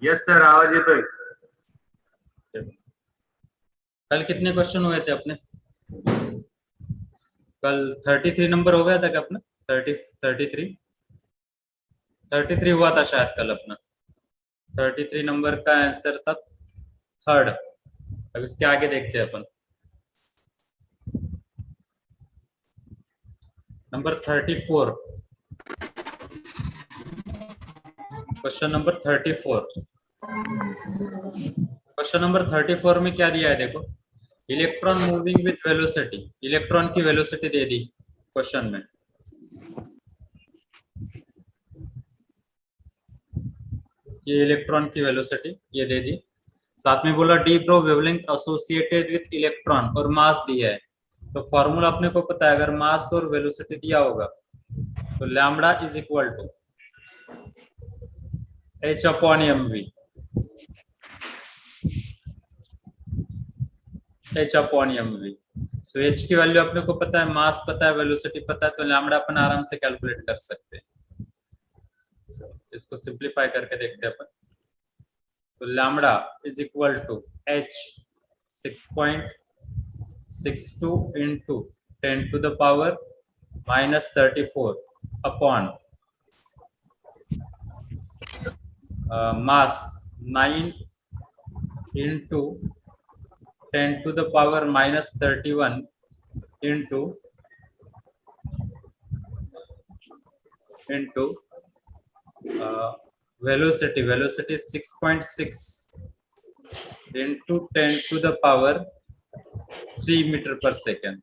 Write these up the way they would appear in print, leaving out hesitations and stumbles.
Yes sir, आवाज येतोय। कल कितने क्वेश्चन हुए थे अपने? कल 33 नंबर हो गया था क्या अपना? 33 हुआ था शायद कल अपना। 33 नंबर का आंसर था थर्ड। अब इसके आगे देखते हैं अपन। Number 34, question number 34। Question number 34 में क्या दिया है देखो, electron moving with velocity. Electron की वेलोसिटी दे दी क्वेश्चन में। ये इलेक्ट्रॉन की वेलोसिटी ये दे दी, साथ में बोला de Broglie wavelength associated with electron और मास दिया है। तो फॉर्मूला अपने को पता है, अगर मास और वेलोसिटी दिया होगा तो lambda is equal to h upon mv। h upon mv। So h की वैल्यू अपने को पता है, मास पता है, वेलोसिटी पता है, तो लैम्बडा अपन आराम से कैलकुलेट कर सकते हैं। इसको सिंप्लीफाई करके देखते हैं अपन। तो lambda is equal to h 6.62 into 10 to the power -34 upon mass 9 into 10 to the power -31 into velocity 6.6 into 10 to the power 3 metre per second.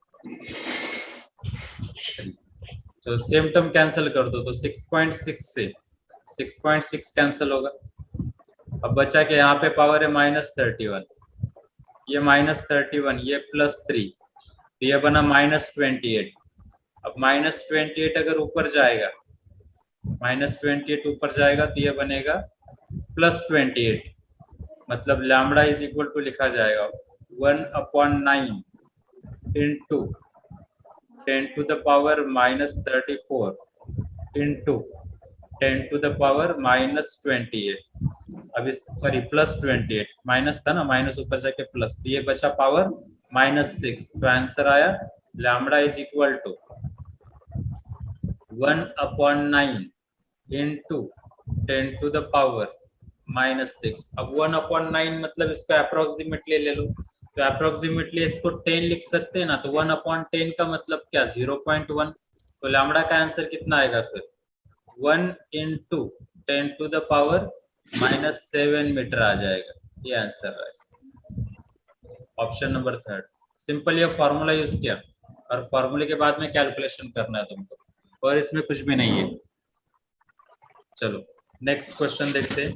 तो सेम टर्म कैंसिल कर दो, तो 6.6 से 6.6 कैंसिल होगा। अब बचा के यहाँ पे पावर है -31, ये -31, ये +3, तो ये बना -28। अब -28 अगर ऊपर जाएगा, -28 ऊपर जाएगा तो ये बनेगा +28, मतलब लैम्बडा इज इक्वल टू लिखा जाएगा 1/9 into 10 to the power -34 into 10 to the power -28। अभी सॉरी +28, माइनस था ना, माइनस ऊपर जाके प्लस, तो ये बचा पावर -6। तो आंसर आया lambda is equal to 1/9 into 10 to the power -6। अब 1/9 मतलब इसको अप्रोक्सीमेटली ले लो, तो अप्रोक्सीमेटली इसको 10 लिख सकते हैं ना, तो 1/10 का मतलब क्या, 0.1। तो लैम्बडा का आंसर कितना आएगा फिर, 1 into 10 to the power -7 metre आ जाएगा। ये आंसर है ऑप्शन नंबर थर्ड। सिंपल ये फॉर्मूला यूज किया और फॉर्मूले के बाद में कैलकुलेशन करना है तुमको, और इसमें कुछ भी नहीं है। चलो नेक्स्ट क्वेश्चन देखते हैं।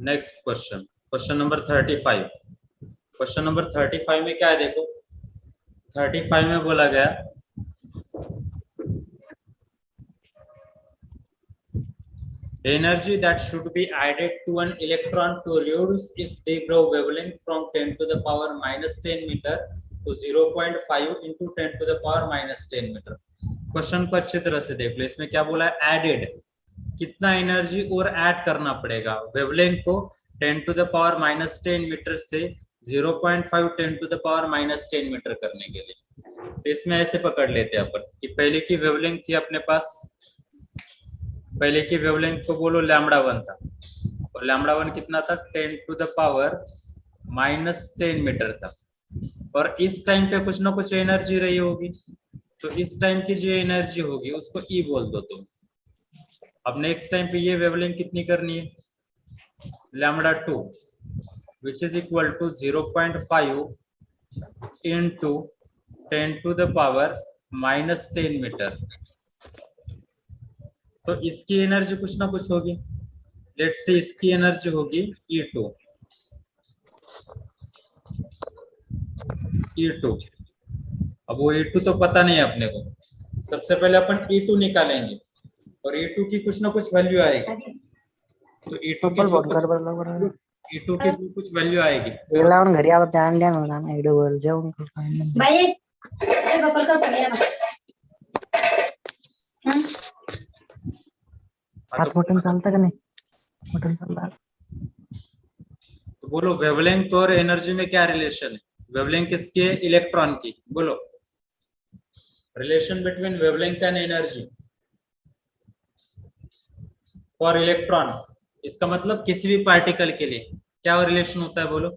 Next question, question number 35। Question number 35 में क्या है देखो, 35 में बोला गया energy that should be added to an electron to reduce its de Broglie wavelength from 10 to the power -10 meter to 0.5 into 10 to the power -10 metre. Question को अच्छी तरह से देख लो, इसमें क्या बोला है, एडेड, कितना एनर्जी और ऐड करना पड़ेगा वेवलेंथ को 10 to the power -10 मीटर से 0.5 10 to the power -10 मीटर करने के लिए। तो इसमें ऐसे पकड़ लेते हैं अपन कि पहले की वेवलेंथ थी अपने पास, पहले की वेवलेंथ को बोलो λ1 था, और λ1 कितना था, 10 to the power -10 मीटर था। और इस टाइम पे कुछ ना कुछ एनर्जी रही होगी, तो इस टाइम की जो एनर्जी होगी उसको ई बोल दो तुम। अब नेक्स्ट टाइम पे ये वेवलेंथ कितनी करनी है, λ2 which is equal to 0.5 into 10 to the power -10 metre. तो इसकी एनर्जी कुछ ना कुछ होगी, लेट्स से इसकी एनर्जी होगी E2। अब वो E2 तो पता नहीं है अपने को, सबसे पहले अपन E2 निकालेंगे और E2 की कुछ ना कुछ वैल्यू आएगी। तो E2 की जो कुछ E2 की जो कुछ वैल्यू आएगी घरी आवर ध्यान ध्यान होगा ना इडो बोल जाओ भाई पप्पा का पड़िया ना हाथ बटन चलता का नहीं बटन चल रहा तो बोलो वेवलेंथ और एनर्जी में क्या रिलेशन है? वेवलेंथ किसकी है? इलेक्ट्रॉन की। बोलो relation between wavelength and energy for electron. इसका मतलब किसी भी पार्टिकल के लिए क्या रिलेशन होता है? बोलो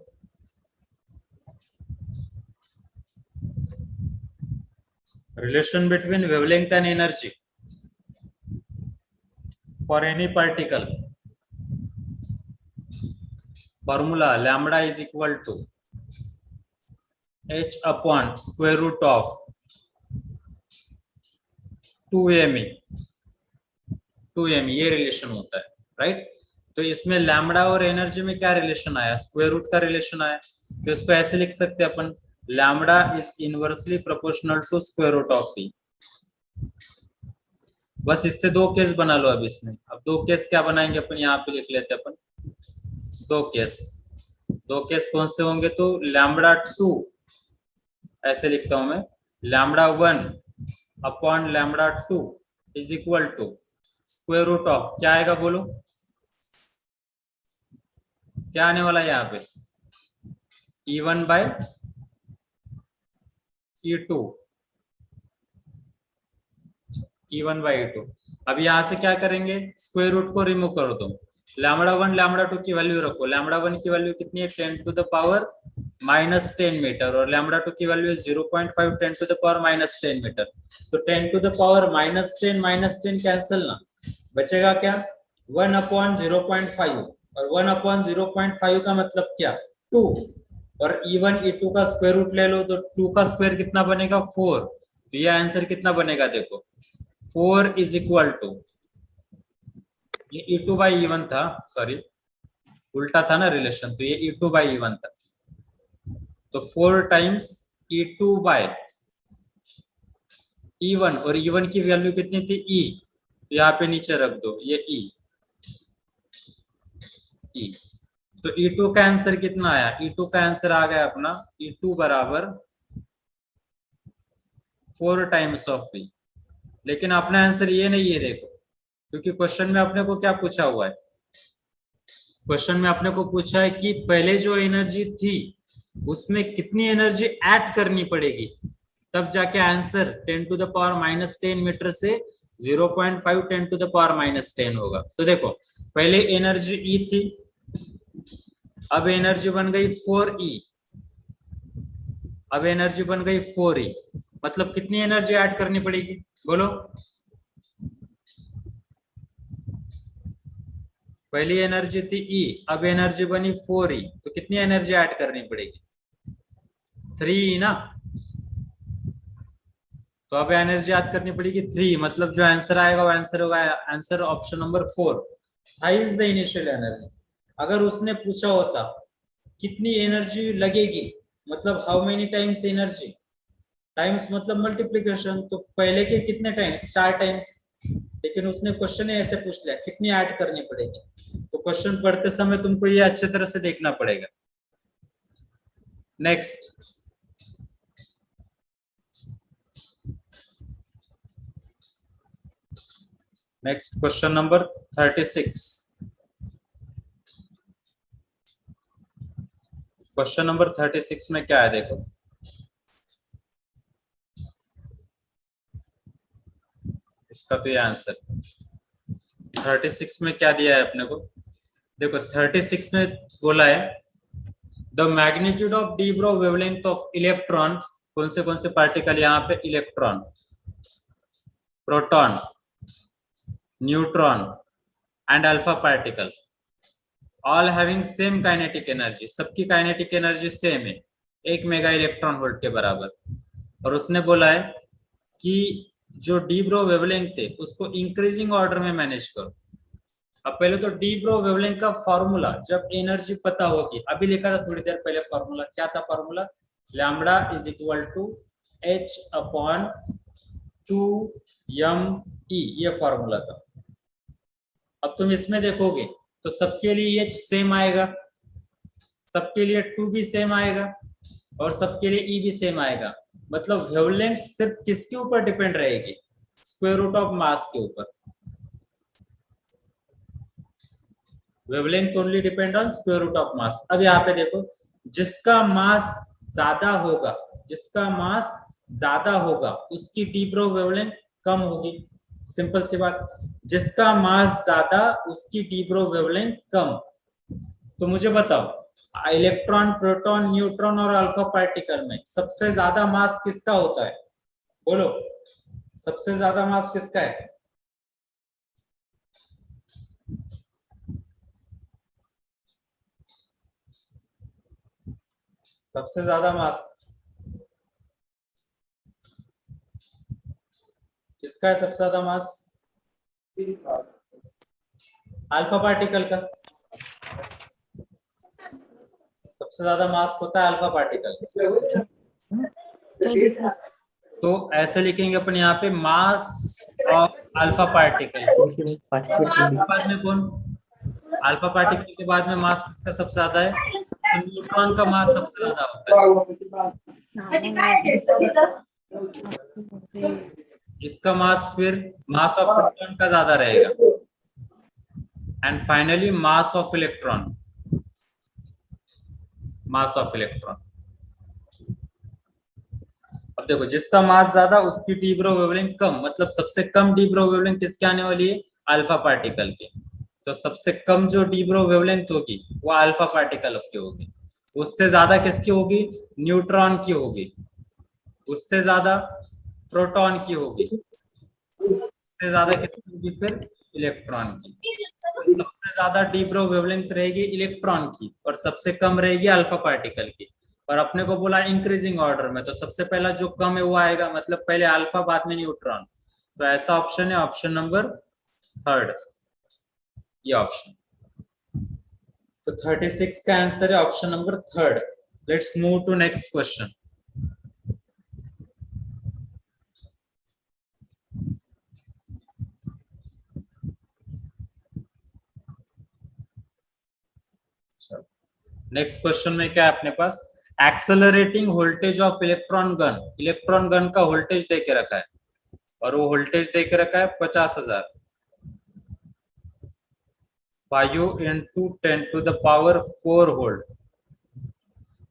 relation between wavelength and energy for any particle. Formula lambda is equal to h upon square root of 2me ये रिलेशन होता है, राइट। तो इसमें लैम्बडा और एनर्जी में क्या रिलेशन आया? स्क्वायर रूट का रिलेशन आया। तो इसको ऐसे लिख सकते हैं अपन, lambda is inversely proportional to square root of p। बस इससे दो केस बना लो। अब इसमें अब दो केस क्या बनाएंगे अपन, यहाँ पे लिख लेते हैं अपन दो केस कौन से होंगे? तो लैम्बडा 2 ऐसे लिखता हूं मैं, lambda 1 upon lambda 2 is equal to square root of क्या आएगा? बोलो क्या आने वाला है यहाँ पे? E1 bye E2 E1 by E2। अब यहाँ से क्या करेंगे? स्क्वायर रूट को रिमूव कर दो। लैम्बडा 1 लैम्बडा 2 की वैल्यू रखो। लैम्बडा 1 की वैल्यू कितनी है? 10 टू द पावर -10 मीटर और लैम्बडा 2 की वैल्यू है 0.5 10 टू द पावर -10 मीटर। तो 10 टू द पावर -10 कैंसिल ना, बचेगा क्या? 1 अपॉन 0.5 और 1 अपॉन 0.5 का मतलब क्या? 2 और E1 E2 का स्क्वायर रूट ले लो तो 2 का स्क्वायर कितना बनेगा? 4। तो ये आंसर कितना बनेगा? देखो 4 इज इक्वल टू, ये E2 बाई E1 था, सॉरी उल्टा था ना रिलेशन, तो ये E2 बाई E1 था। तो 4 टाइम्स E2 बाय E1 और E1 की वैल्यू कितनी थी? E, तो यहाँ पे नीचे रख दो ये E। तो E2 का आंसर कितना आया? E2 का आंसर आ गया अपना E2 बराबर 4 टाइम्स ऑफ V। लेकिन अपना आंसर ये नहीं है देखो, क्योंकि क्वेश्चन में अपने को क्या पूछा हुआ है? क्वेश्चन में अपने को पूछा है कि पहले जो एनर्जी थी उसमें कितनी एनर्जी ऐड करनी पड़ेगी, तब जाके answer 10 to the power -10 metre से 0.5 10 टू द पावर -10 होगा। तो देखो पहले एनर्जी E थी, अब एनर्जी बन गई 4E, अब एनर्जी बन गई 4E, मतलब कितनी एनर्जी ऐड करनी पड़ेगी? बोलो पहली एनर्जी थी E, अब एनर्जी बनी 4E, तो कितनी एनर्जी ऐड करनी पड़ेगी? 3 ना। तो अब एनर्जी याद करनी पड़ेगी 3, मतलब जो आंसर आएगा वो आंसर होगा answer option number 4, is the initial energy. अगर उसने पूछा होता कितनी एनर्जी लगेगी, मतलब how many times energy, times मतलब मल्टीप्लिकेशन, तो पहले के कितने टाइम्स? 4 टाइम्स। लेकिन उसने क्वेश्चन ऐसे पूछ लिया कितनी ऐड करनी पड़ेगी, तो क्वेश्चन पढ़ते समय तुमको ये अच्छे तरह से देखना पड़ेगा। Next question number 36। Question number 36 में क्या है देखो, इसका तो ये आंसर 36 में क्या दिया है अपने को? देखो 36 में बोला है the magnitude of D Broglie wavelength of electron. कौन से पार्टिकल यहाँ पे? Electron, proton, neutron and alpha particle, all having same kinetic energy. सबकी काइनेटिक एनर्जी सेम है, 1 मेगा इलेक्ट्रॉन वोल्ट के बराबर। और उसने बोला है कि जो डी ब्रो वेवलेंथ थे उसको इंक्रीजिंग ऑर्डर में मैनेज करो। अब पहले तो डी ब्रो वेवलेंथ का फॉर्मूला जब एनर्जी पता होगी, अभी लिखा था थोड़ी देर पहले फॉर्मूला, क्या था formula? Lambda is equal to h upon 2me, ये फॉर्मूला था। अब तुम इसमें देखोगे तो सबके लिए H सेम आएगा, सबके लिए 2 भी सेम आएगा और सबके लिए E भी सेम आएगा। मतलब वेवलेंथ सिर्फ किसके ऊपर डिपेंड रहेगी? स्क्वायर रूट ऑफ मास के ऊपर। Wavelength only depend on square root of mass. अब यहाँ पे देखो, जिसका मास ज्यादा होगा, जिसका मास ज्यादा होगा उसकी डी ब्रो वेवलेंथ कम होगी, सिंपल सी बात। जिसका मास ज्यादा उसकी डी ब्रो वेवलेंथ कम। तो मुझे बताओ, इलेक्ट्रॉन, प्रोटॉन, न्यूट्रॉन और अल्फा पार्टिकल में सबसे ज्यादा मास किसका होता है? बोलो, सबसे ज्यादा मास किसका है? सबसे ज्यादा मास किसका है? सबसे ज्यादा मास अल्फा पार्टिकल का। सबसे ज्यादा मास होता है अल्फा पार्टिकल। तो ऐसे लिखेंगे अपन यहाँ पे, मास ऑफ अल्फा पार्टिकल। बाद में कौन? अल्फा पार्टिकल के बाद में मास किसका सबसे ज्यादा है? तो न्यूट्रॉन का मास सबसे ज्यादा होता है। इसका मास फिर मास ऑफ प्रोटॉन का ज्यादा रहेगा। And finally mass of electron, mass of electron. अब देखो, जिसका मास ज्यादा उसकी डी ब्रो वेवलेंथ कम, मतलब सबसे कम डी ब्रो वेवलेंथ किसके आने वाली है? अल्फा पार्टिकल की। तो सबसे कम जो डी ब्रो वेवलेंथ होगी वो अल्फा पार्टिकल की होगी। उससे ज्यादा किसकी होगी? न्यूट्रॉन की होगी। उससे ज्यादा प्रोटॉन की होगी। उससे ज्यादा किसकी होगी? फिर इलेक्ट्रॉन की। सबसे ज्यादा डी ब्रो वेवलेंथ रहेगी इलेक्ट्रॉन की और सबसे कम रहेगी अल्फा पार्टिकल की। और अपने को बोला इंक्रीजिंग ऑर्डर में, तो सबसे पहला जो कम है वो आएगा, मतलब पहले अल्फा बाद में न्यूट्रॉन। तो ऐसा ऑप्शन है ऑप्शन नंबर 3, ये ऑप्शन। तो 36 का आंसर है option number 3। Let's move to next question. Next question में क्या है अपने पास? Accelerating voltage of electron gun. Electron gun का वोल्टेज दे के रखा है और वो वोल्टेज दे के रखा है 50,000। 5 into 10 to the power 4 volt.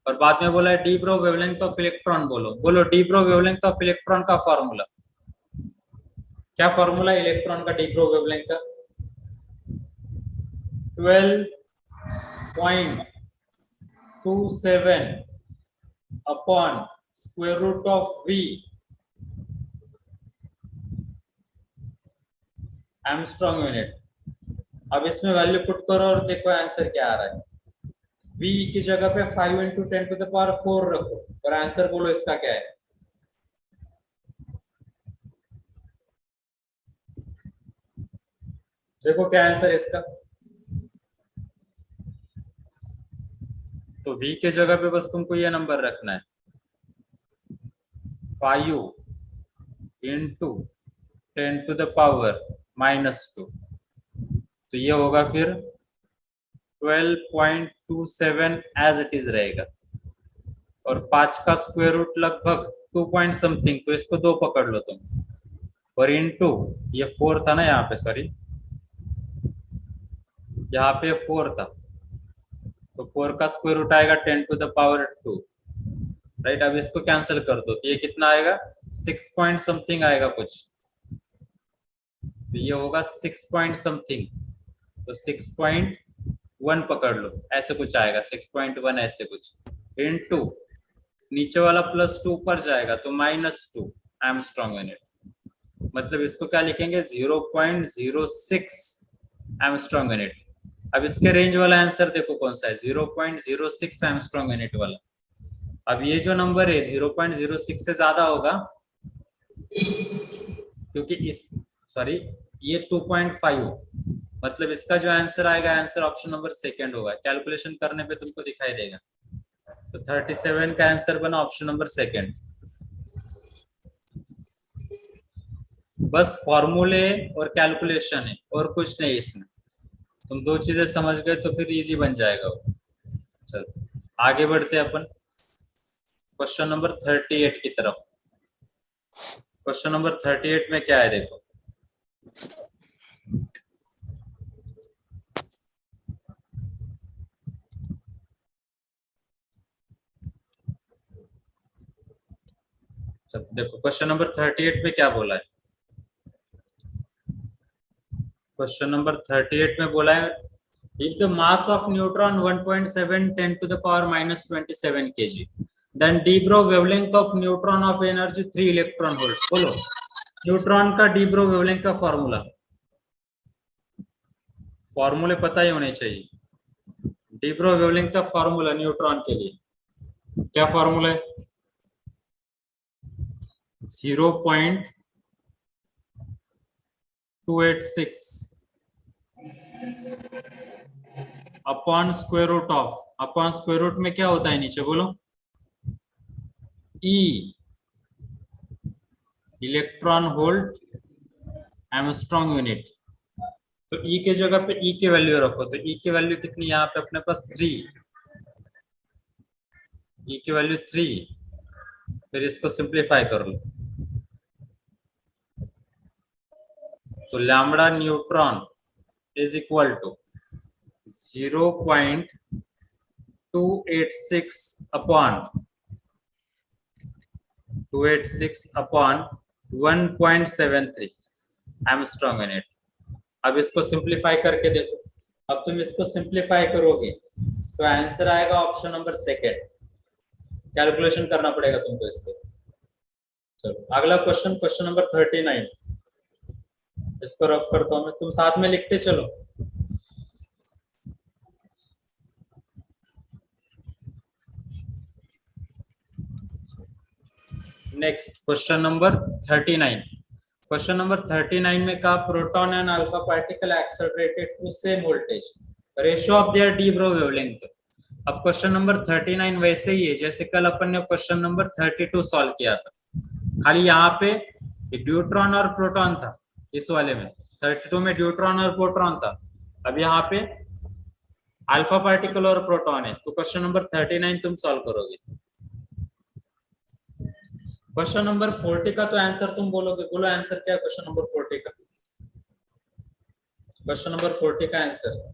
और बाद में बोला है de Broglie wavelength of electron. बोलो de Broglie wavelength of electron का फॉर्मूला क्या? फॉर्मूला इलेक्ट्रॉन का डी ब्रो वेवलेंथ का 12.27 upon square root of V angstrom unit. अब इसमें वैल्यू पुट करो और देखो आंसर क्या आ रहा है। V की जगह पे 5 into 10 to the power 4 रखो और आंसर बोलो इसका क्या है। देखो क्या आंसर है इसका। तो V के जगह पे बस तुमको ये नंबर रखना है, 5 into 10 to the power -2। तो ये होगा फिर 12.27 एज इट इज रहेगा। और 5 का स्क्वायर रूट लगभग 2 पॉइंट समथिंग, तो इसको 2 पकड़ लो तुम। और इनटू ये 4 था ना यहाँ पे, सॉरी यहाँ पे 4 था, तो 4 का स्क्वायर रूट आएगा 10 to the power 2, राइट। अब इसको कैंसिल कर दो तो ये कितना आएगा? 6 पॉइंट समथिंग आएगा कुछ। तो ये होगा 6 पॉइंट समथिंग, तो 6.1 पकड़ लो, ऐसे कुछ आएगा 6.1 ऐसे कुछ। इनटू नीचे वाला +2 ऊपर जाएगा तो -2 एंगस्ट्रॉम यूनिट। मतलब इसको क्या लिखेंगे? 0.06 एंगस्ट्रॉम यूनिट। अब इसके रेंज वाला आंसर देखो कौन सा है, 0.06 एंगस्ट्रॉम यूनिट वाला। अब ये जो नंबर है 0.06 से ज्यादा होगा, क्योंकि इस ये 2.5, मतलब इसका जो आंसर आएगा, आंसर ऑप्शन नंबर 2 होगा। कैलकुलेशन करने पे तुमको दिखाई देगा। तो 37 का आंसर बना ऑप्शन नंबर 2। बस फॉर्मूले और कैलकुलेशन है और कुछ नहीं इसमें। तुम दो चीजें समझ गए तो फिर इजी बन जाएगा वो। चलो आगे बढ़ते हैं अपन क्वेश्चन नंबर 38 की तरफ। क्वेश्चन नंबर 38 में क्या है देखो। सब देखो क्वेश्चन नंबर 38 में क्या बोला है। क्वेश्चन नंबर 38 में बोला है if the mass of neutron 1.7 10 to the power minus 27 kg then d Broglie wavelength of neutron of energy 3 electron volt। बोलो न्यूट्रॉन का डी ब्रो वेवलेंथ का फॉर्मूला, फॉर्मूले पता ही होने चाहिए। डी ब्रो वेवलेंथ का फॉर्मूला न्यूट्रॉन के लिए क्या फॉर्मूला है? 0.286 upon square root of, upon square root में क्या होता है नीचे बोलो, E electron volt angstrom unit. तो ई के जगह पे ई की वैल्यू रखो, तो ई की वैल्यू कितनी यहाँ पे अपने पास 3, ई की वैल्यू 3। फिर इसको सिंप्लीफाई कर लो तो lambda neutron is equal to 0.286 upon 1.73 angstrom unit. अब इसको सिंप्लीफाई करके देखो, अब तुम इसको सिंप्लीफाई करोगे तो आंसर आएगा ऑप्शन नंबर सेकंड। कैलकुलेशन करना पड़ेगा तुमको इसको। चलो अगला क्वेश्चन, क्वेश्चन नंबर 39, इसको रफ करता हूं मैं, तुम साथ में लिखते चलो। Next question number 39। Question number 39 में कहा proton and alpha particle accelerated through same voltage, ratio of their D Broglie wavelength. अब क्वेश्चन नंबर 39 वैसे ही है जैसे कल अपन ने क्वेश्चन नंबर 32 सॉल्व किया था, खाली यहाँ पे ड्यूट्रॉन और प्रोटॉन था। इस वाले में 32 में ड्यूट्रॉन और प्रोटॉन था, अब यहाँ पे अल्फा पार्टिकल और प्रोटॉन है। तो क्वेश्चन नंबर 39 तुम सॉल्व करोगे। क्वेश्चन नंबर 40 का तो आंसर तुम बोलोगे, बोलो आंसर क्या है क्वेश्चन नंबर 40 का? क्वेश्चन नंबर 40 का आंसर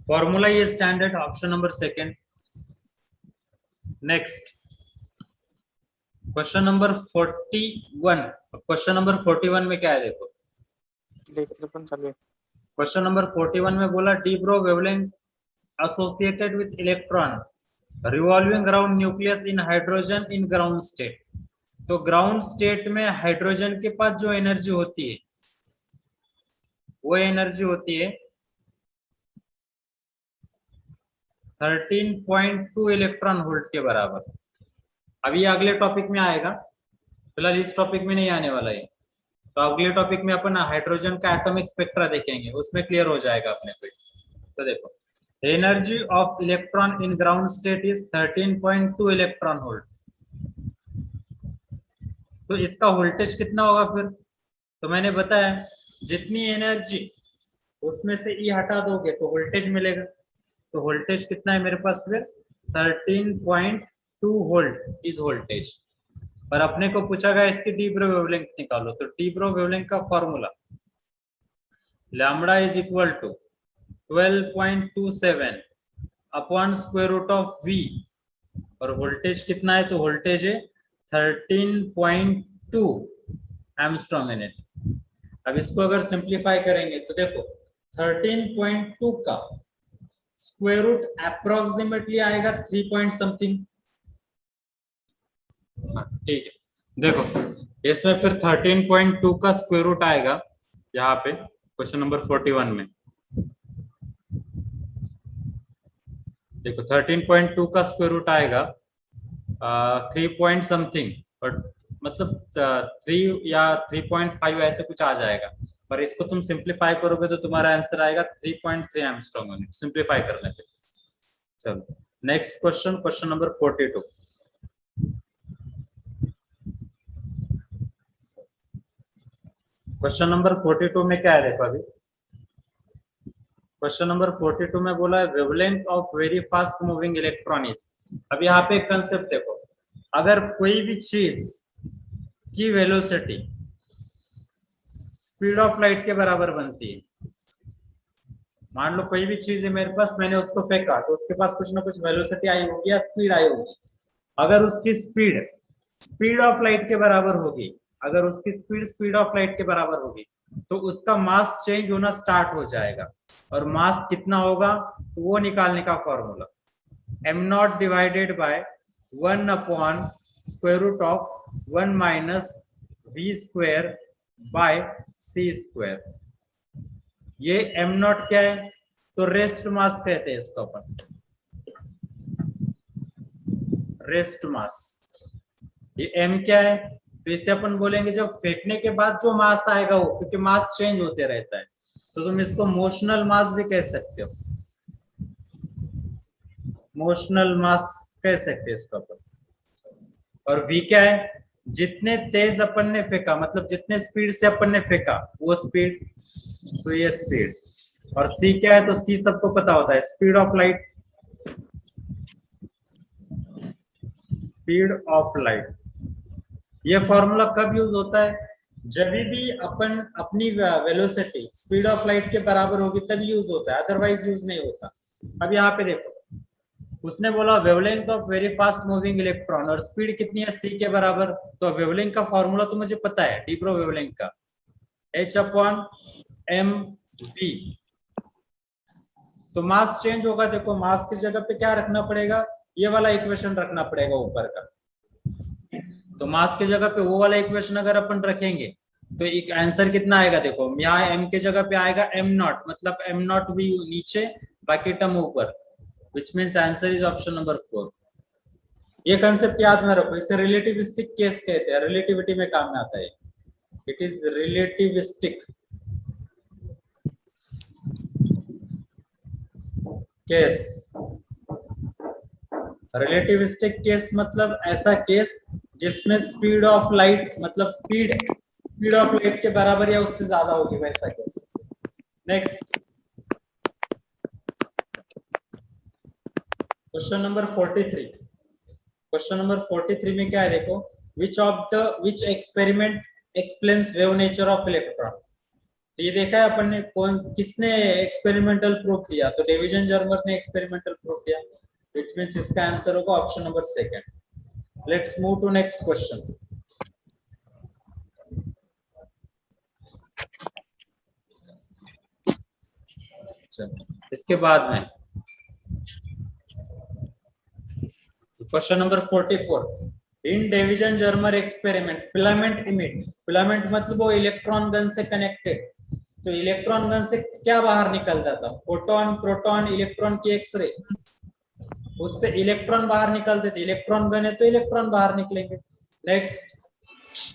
फॉर्मूला ये standard, option number second. Next question number 41। Question number 41 में क्या है देखो, क्वेश्चन नंबर 41 में बोला de Broglie wavelength associated with electron revolving around nucleus in hydrogen in ground state। तो ग्राउंड स्टेट में हाइड्रोजन के पास जो एनर्जी होती है वो एनर्जी होती है 13.2 इलेक्ट्रॉन वोल्ट के बराबर। अभी अगले टॉपिक में आएगा, फिलहाल इस टॉपिक में नहीं आने वाला है। तो अगले टॉपिक में अपन हाइड्रोजन का एटॉमिक स्पेक्ट्रा देखेंगे, उसमें क्लियर हो जाएगा अपने को। तो देखो energy of electron in ground state is 13.2 electron volt. तो इसका वोल्टेज कितना होगा फिर? तो मैंने बताया जितनी एनर्जी उसमें से ई हटा दोगे तो वोल्टेज मिलेगा। तो वोल्टेज कितना है मेरे पास फिर? 13.2 वोल्ट इज वोल्टेज। पर अपने को पूछा गया इसकी डी ब्रो वेवलेंथ निकालो, तो डी ब्रो वेवलेंथ का formula lambda is equal to 12.27 upon square root of V, और वोल्टेज कितना है? तो वोल्टेज है 13.2 एंगस्ट्रॉम यूनिट। अब इसको अगर सिंप्लीफाई करेंगे तो देखो 13.2 का स्क्वायर रूट अप्रोक्सीमेटली आएगा 3 पॉइंट समथिंग। ठीक है, देखो इसमें फिर 13.2 का स्क्वायर रूट आएगा यहाँ पे क्वेश्चन नंबर 41 में। देखो 13.2 का स्क्वायर रूट आएगा 3 पॉइंट समथिंग, और मतलब 3 या 3.5 ऐसे कुछ आ जाएगा। पर इसको तुम सिंप्लीफाई करोगे तो तुम्हारा आंसर आएगा 3.3 एंगस्ट्रॉम यूनिट, सिंप्लीफाई करने पे। चलो next question, question number 42। Question number 42 में क्या है देखो अभी। क्वेश्चन नंबर 42 में बोला है wavelength of very fast moving electron is. अब यहाँ पे एक कंसेप्ट देखो, अगर कोई भी चीज की वेलोसिटी स्पीड ऑफ लाइट के बराबर बनती है, मान लो कोई भी चीज है मेरे पास, मैंने उसको फेंका तो उसके पास कुछ ना कुछ वेलोसिटी आई होगी या स्पीड आई होगी। अगर उसकी स्पीड स्पीड ऑफ लाइट के बराबर होगी, अगर उसकी स्पीड स्पीड ऑफ लाइट के बराबर होगी तो उसका मास चेंज होना स्टार्ट हो जाएगा। और मास कितना होगा तो वो निकालने का formula m0 divided by 1 upon square root of 1 minus v square by c square. ये m0 क्या है तो रेस्ट मास कहते हैं इसको अपन, रेस्ट मास। ये m क्या है तो इसे अपन बोलेंगे जब फेंकने के बाद जो मास आएगा वो, क्योंकि मास चेंज होते रहता है तो तुम इसको मोशनल मास भी कह सकते हो, मोशनल मास कह सकते हैं इसको अपन। और v क्या है, जितने तेज अपन ने फेंका, मतलब जितने स्पीड से अपन ने फेंका वो स्पीड, तो ये स्पीड। और c क्या है तो c सबको पता होता है, speed of light, speed of light. ये फॉर्मूला कब यूज होता है, जब भी अपन अपनी वेलोसिटी स्पीड ऑफ लाइट के बराबर होगी तभी यूज होता है, अदरवाइज यूज नहीं होता। अब यहाँ पे देखो उसने बोला wavelength of very fast moving electron और स्पीड कितनी है c के बराबर। तो वेवलेंथ का फॉर्मूला तो मुझे पता है, डी ब्रो वेवलेंथ का h अपॉन m v। तो मास चेंज होगा, देखो मास की जगह पे क्या रखना पड़ेगा, ये वाला इक्वेशन रखना पड़ेगा ऊपर का। तो मास की जगह पे वो वाला इक्वेशन अगर अपन रखेंगे तो एक आंसर कितना आएगा, देखो यहाँ m के जगह पे आएगा m0, मतलब m0 भी नीचे बाकी टर्म ऊपर, which means answer is option number 4। ये कंसेप्ट याद में रखो, इसे रिलेटिविस्टिक केस कहते हैं, रिलेटिविटी में काम में आता है। It is relativistic case. Relativistic case मतलब ऐसा केस जिसमें स्पीड ऑफ लाइट, मतलब स्पीड ऑफ लाइट के बराबर या उससे ज्यादा होगी, वैसा case. Next question number 43। Question number 43 में क्या है देखो, which experiment explains wave nature of electron. तो ये देखा है अपन ने, किसने एक्सपेरिमेंटल प्रूफ किया, तो डेविजन जर्मर ने एक्सपेरिमेंटल प्रूफ किया, व्हिच मींस इसका आंसर होगा option number 2। Let's move to next question. इसके बाद में question number 44। In Davisson Germer experiment filament emit, filament मतलब वो इलेक्ट्रॉन गन से कनेक्टेड, तो इलेक्ट्रॉन गन से क्या बाहर निकलता था, फोटोन प्रोटॉन इलेक्ट्रॉन की एक्सरे, उससे इलेक्ट्रॉन बाहर निकलते थे। इलेक्ट्रॉन गन है तो इलेक्ट्रॉन बाहर निकलेंगे। नेक्स्ट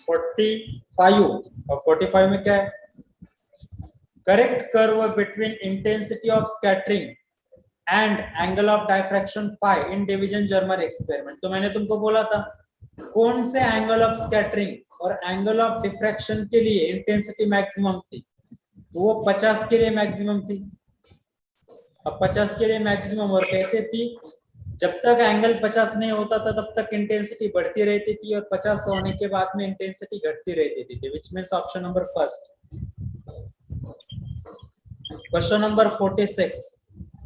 45, और 45 में क्या है, correct curve between intensity of scattering and angle of diffraction phi in Davisson Germer experiment. तो मैंने तुमको बोला था कौन से एंगल ऑफ स्कैटरिंग और एंगल ऑफ डिफ्रैक्शन के लिए इंटेंसिटी मैक्सिमम थी, तो वो 50 के लिए मैक्सिमम थी। अब 50 के लिए मैक्सिमम, और कैसे थी, जब तक एंगल 50 नहीं होता था तब तक इंटेंसिटी बढ़ती रहती थी और 50 होने के बाद में इंटेंसिटी घटती रहती थी, which means option number 1। Question number 46।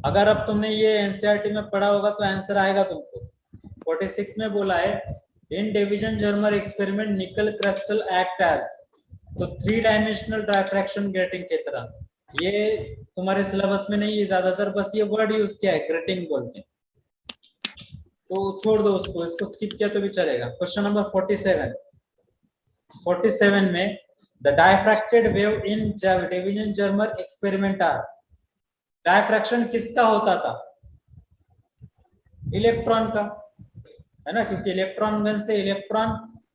अगर अब तुमने ये एनसीईआरटी में पढ़ा होगा तो आंसर आएगा तुमको। 46 में बोला है in Davisson Germer experiment nickel crystal act as, तो 3 डायमेंशनल डायफ्रैक्शन ग्रेटिंग की तरह। ये तुम्हारे सिलेबस में नहीं है ज्यादातर, बस ये वर्ड यूज किया है ग्रेटिंग बोल के, तो छोड़ दो उसको, इसको स्किप किया तो भी चलेगा। क्वेश्चन नंबर 47 में the diffracted wave in Davisson Germer experiment are, diffraction किसका होता था, इलेक्ट्रॉन का, है ना, क्योंकि इलेक्ट्रॉन गन से इलेक्ट्रॉन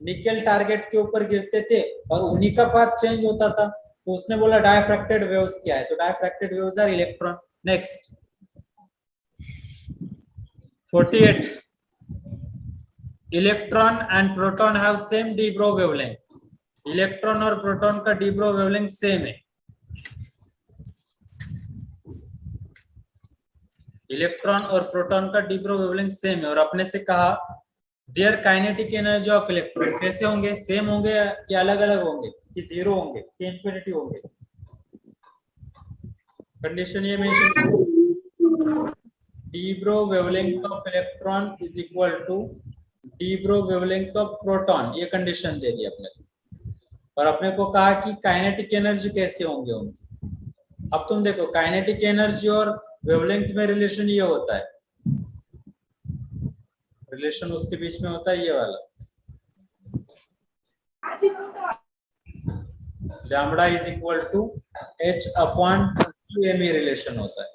निकल टारगेट के ऊपर गिरते थे और उन्हीं का पाथ चेंज होता था। तो उसने बोला डायफ्रैक्टेड वेव्स क्या है, तो diffracted waves are electron. Next 48 electron and proton have same de Broglie wavelength. Electron और प्रोटॉन का डी ब्रो वेवलेंथ सेम है. इलेक्ट्रॉन और प्रोटॉन का डी ब्रो वेवलेंथ सेम है और अपने से कहा their kinetic energy of electron कैसे होंगे, सेम होंगे कि अलग अलग होंगे, कि जीरो होंगे कि इंफिनिटी होंगे. कंडीशन ये mention, de Broglie wavelength of electron is equal to de Broglie wavelength of proton. ये कंडीशन दे दी अपने को और अपने को कहा कि काइनेटिक एनर्जी कैसे होंगे उनकी. अब तुम देखो काइनेटिक एनर्जी और वेवलेंथ में रिलेशन ये होता है, रिलेशन उसके बीच में होता है ये वाला, lambda is equal to h upon 2m relation होता है.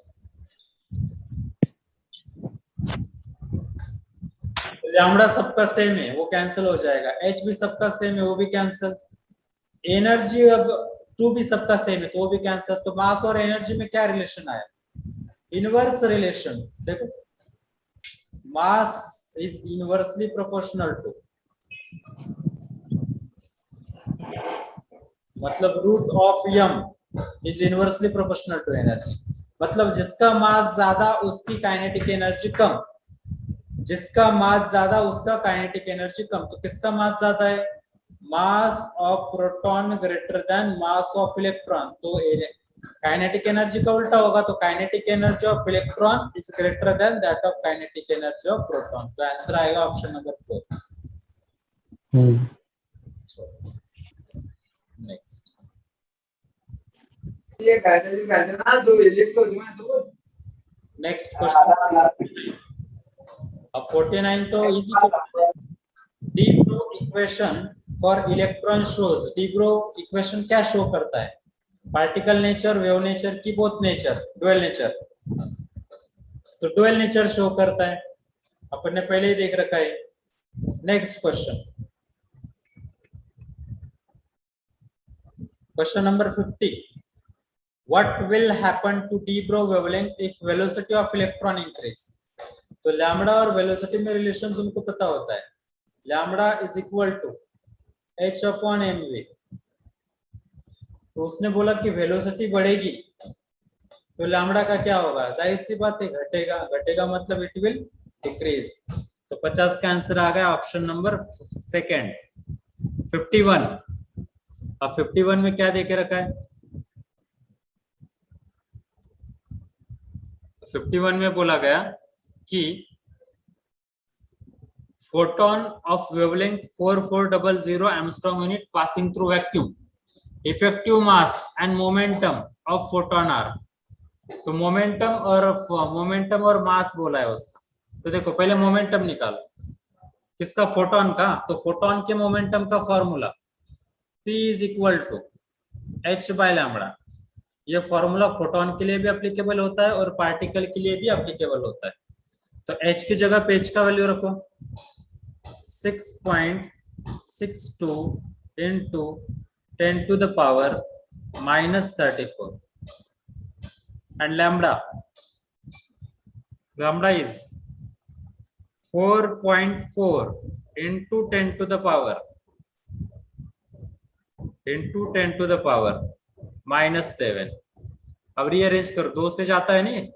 लैम्बडा सबका सेम है वो कैंसिल हो जाएगा, h भी सबका सेम है वो भी कैंसिल, एनर्जी अब 2 भी सबका सेम है तो वो भी कैंसिल. तो मास और एनर्जी में क्या रिलेशन आया, इनवर्स रिलेशन. देखो mass is inversely proportional to, मतलब root of m is inversely proportional to energy. मतलब जिसका मास ज्यादा उसकी काइनेटिक एनर्जी कम, जिसका मास ज्यादा उसका काइनेटिक एनर्जी कम. तो किसका मास ज्यादा है, मास of proton greater then mass of electron. तो काइनेटिक एनर्जी का उल्टा होगा, तो kinetic energy of electron is greater then that of kinetic energy of proton. तो आंसर आएगा ऑप्शन नंबर 4. नेक्स्ट ये ना दो नेक्स्ट क्वेश्चन. अब 49 तो easy. D bro equation for electron shows, D bro equation क्या शो करता है, पार्टिकल नेचर, वेव नेचर की बोथ नेचर, डुअल नेचर. तो डुअल नेचर शो करता है, अपन ने पहले ही देख रखा है. Next question, question number 50. What will happen to de Broglie wavelength if velocity of electron increase. तो लैम्बडा और वेलोसिटी में रिलेशन तुमको पता होता है, lambda is equal to h upon mv. तो उसने बोला कि वेलोसिटी बढ़ेगी तो लैम्बडा का क्या होगा, जाहिर सी बात है घटेगा, घटेगा मतलब इट विल डिक्रीज. तो 50 का आंसर आ गया ऑप्शन नंबर सेकंड. 51, अब 51 में क्या देके रखा है, 51 में बोला गया कि photon of wavelength 4400 angstrom unit passing through vacuum, effective mass and momentum of photon are. तो मोमेंटम और मास बोला है उसका. तो देखो पहले मोमेंटम निकालो, किसका, फोटोन का. तो फोटोन के मोमेंटम का formula P is equal to h by lambda. ये फॉर्मूला फोटोन के लिए भी एप्लीकेबल होता है और पार्टिकल के लिए भी एप्लीकेबल होता है. तो h की जगह पे h का वैल्यू रखो 6.62 into 10 to the power minus 34 and lambda is 4.4 into 10 to the power minus 7. अब रीअरेंज करो, 2 से जाता है नहीं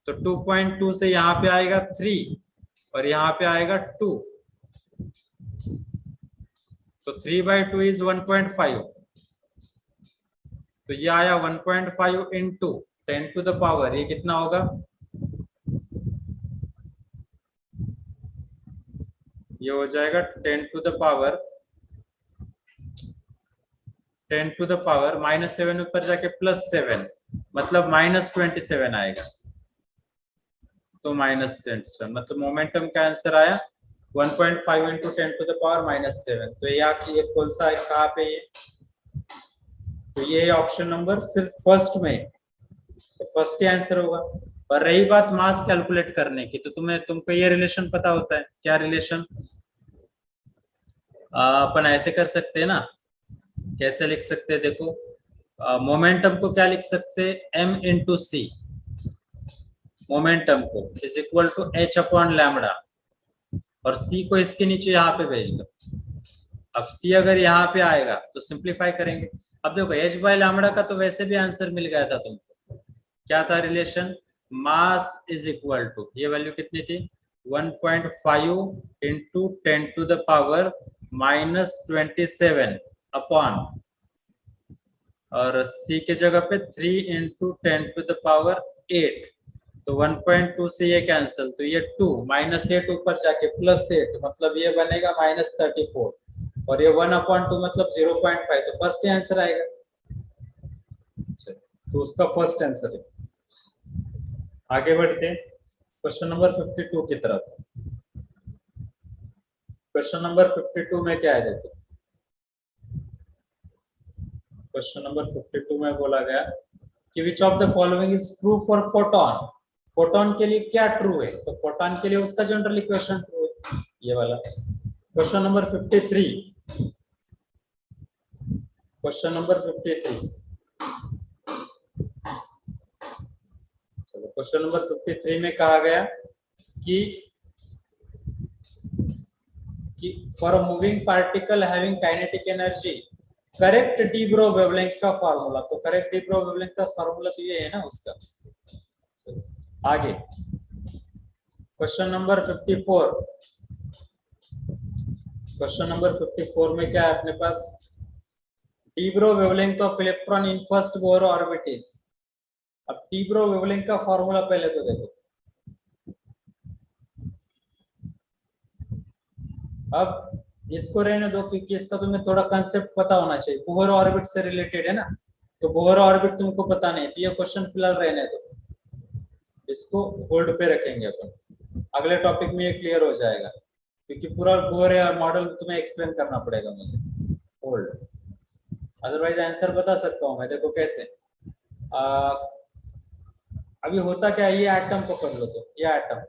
तो 2.2 से यहाँ पे आएगा 3 और यहाँ पे आएगा 2. तो 3/2 is 1.5. तो ये आया 1.5 into 10 to the power, ये कितना होगा, ये हो जाएगा 10 to the power minus 7 ऊपर जाके plus 7 मतलब -27 आएगा. तो -27 मतलब मोमेंटम का आंसर आया 1.5 into 10 to the power minus 7. तो ये कौन सा कहाँ पे ये, तो ये ऑप्शन नंबर सिर्फ फर्स्ट में, तो फर्स्ट ही आंसर होगा. और रही बात मास कैलकुलेट करने की, तो तुमको ये रिलेशन पता होता है, क्या रिलेशन, अपन ऐसे कर सकते हैं ना, कैसे लिख सकते हैं, देखो मोमेंटम को क्या लिख सकते हैं, m into c. मोमेंटम को is equal to h upon lambda, और c को इसके नीचे यहाँ पे भेज दो। अब c अगर यहाँ पे आएगा तो सिंप्लीफाई करेंगे। अब देखो h बाय लैम्बडा का तो वैसे भी आंसर मिल गया था तुमको, क्या था relation, mass is equal to, ये वैल्यू कितनी थी 1.5 into 10 to the power -27 upon, और c के जगह पे 3 इंटू 10 टू द पावर 8, तो 1.2 से ये कैंसिल, तो ये 2 -8 ऊपर जाके +8, मतलब ये बनेगा -34, और ये 1/2 मतलब 0.5, तो फर्स्ट ही आंसर आएगा। तो उसका फर्स्ट आंसर है। आगे बढ़ते क्वेश्चन नंबर 52 की तरफ। क्वेश्चन नंबर 52 में क्या है देखो, क्वेश्चन नंबर 52 में बोला गया कि which of the following is true for photon. Photon के लिए क्या ट्रू है, तो फोटोन के लिए उसका जनरल इक्वेशन ट्रू है, ये वाला। क्वेश्चन नंबर 53, क्वेश्चन नंबर 53, चलो क्वेश्चन नंबर 53 में कहा गया कि for a moving particle having kinetic energy correct D Broglie wavelength का फार्मूला, तो करेक्ट डी ब्रो वेवलेंथ का फार्मूला तो ये है ना उसका। आगे क्वेश्चन नंबर 54, क्वेश्चन नंबर 54 में क्या है अपने पास, de Broglie wavelength of electron in first Bohr orbit is. अब डी ब्रो वेवलेंथ का फार्मूला पहले तो देखो, अब इसको रहने दो क्योंकि इसका तुम्हें थोड़ा कंसेप्ट पता होना चाहिए, बोहर ऑर्बिट से रिलेटेड है ना, तो बोहर ऑर्बिट तुमको पता नहीं, तो ये क्वेश्चन फिलहाल रहने दो, इसको होल्ड पे रखेंगे अपन, अगले टॉपिक में ये क्लियर हो जाएगा, क्योंकि पूरा बोहर मॉडल तुम्हें एक्सप्लेन करना पड़ेगा मुझे, होल्ड, अदरवाइज आंसर बता सकता हूँ मैं। देखो कैसे, अभी होता क्या है, ये एटम पकड़ लो, तो ये एटम,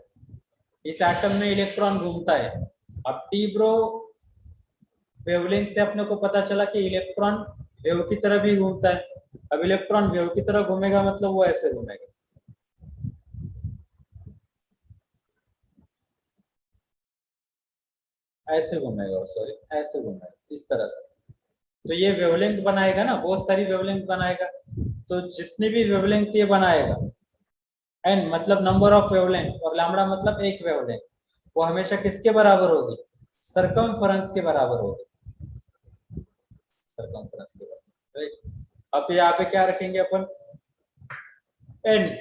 इस एटम में इलेक्ट्रॉन घूमता है। अब डी ब्रो वेवलेंथ से अपने को पता चला कि इलेक्ट्रॉन वेव की तरह भी घूमता है। अब इलेक्ट्रॉन वेव की तरह घूमेगा मतलब वो ऐसे घूमेगा, ऐसे घूमेगा, सॉरी ऐसे घूमेगा, इस तरह से, तो ये वेवलेंथ बनाएगा ना, बहुत सारी वेवलेंथ बनाएगा, तो जितनी भी वेवलेंथ ये बनाएगा, एन मतलब नंबर ऑफ वेवलेंथ, और लैम्बडा मतलब एक वेवलेंथ, वो हमेशा किसके बराबर होगी, सरकमफेरेंस के बराबर होगी, सरकमफेरेंस के बराबर, राइट। अब यहाँ पे क्या रखेंगे अपन, एन,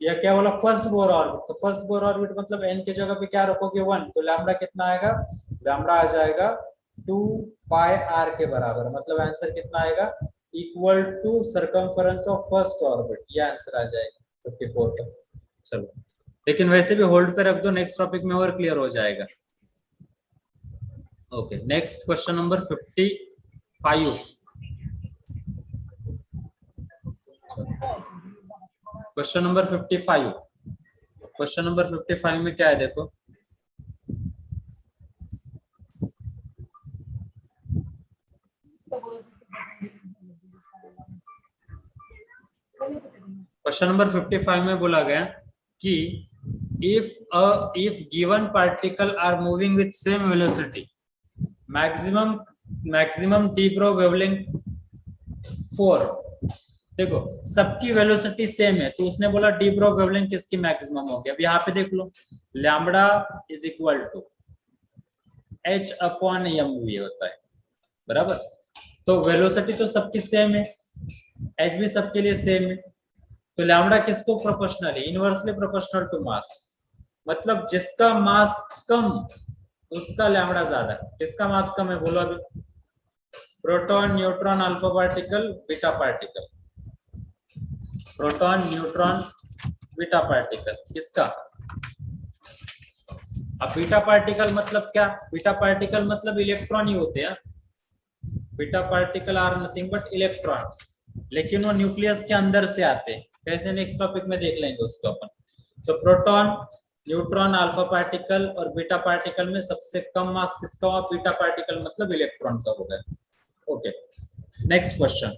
या क्या बोला, फर्स्ट बोर ऑर्बिट, तो फर्स्ट बोर ऑर्बिट मतलब एन की जगह पे क्या रखोगे 1, तो लैम्बडा कितना आएगा, लैम्बडा आ जाएगा 2 पाई आर के बराबर, मतलब आंसर कितना आएगा, equal to circumference of first orbit, ये आंसर आ जाएगा 54 का। चलो, लेकिन वैसे भी होल्ड पे रख दो, नेक्स्ट टॉपिक में और क्लियर हो जाएगा। Okay, next question number 55, question number 55, question number 55 में क्या है देखो, क्वेश्चन नंबर 55 में बोला गया कि if given particle are moving with same velocity, maximum d bro wavelength 4, देखो सबकी वेलोसिटी सेम है, तो उसने बोला डी ब्रो वेवलेंथ किसकी मैक्सिमम होगी। अब यहाँ पे देख लो, lambda is equal to h upon M V होता है, बराबर, तो वेलोसिटी तो सबकी सेम है, h भी सबके लिए सेम है, तो लैम्बडा किसको प्रोपोर्शनल है, इनवर्सली प्रोपोर्शनल टू मास, मतलब जिसका मास कम उसका लैम्बडा ज्यादा है। किसका मास कम है बोलो अभी, proton, neutron, alpha particle, beta particle, proton, neutron, beta particle, किसका, अब बीटा पार्टिकल मतलब क्या, बीटा पार्टिकल मतलब इलेक्ट्रॉन ही होते हैं, beta particle are nothing but electron, लेकिन वो न्यूक्लियस के अंदर से आते हैं, कैसे नेक्स्ट टॉपिक में देख लेंगे उसको अपन। तो प्रोटॉन, न्यूट्रॉन, अल्फा पार्टिकल और बीटा पार्टिकल में सबसे कम मास किसका होगा, बीटा पार्टिकल मतलब इलेक्ट्रॉन का होगा। Okay, next question,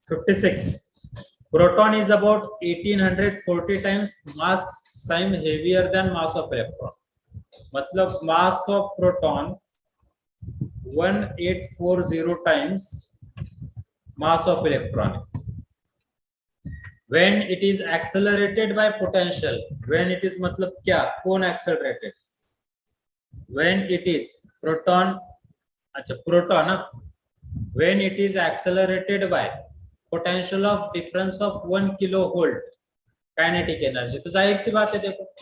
56. Proton is about 1840 times mass time heavier than mass of electron. मतलब mass of proton 1840 times mass of electron. When it is accelerated by potential, when it is मतलब क्या, कौन accelerated? When it is proton, अच्छा proton ना, when it is accelerated by potential of difference of 1 kilovolt kinetic energy. तो जाहिर सी बात है, देखो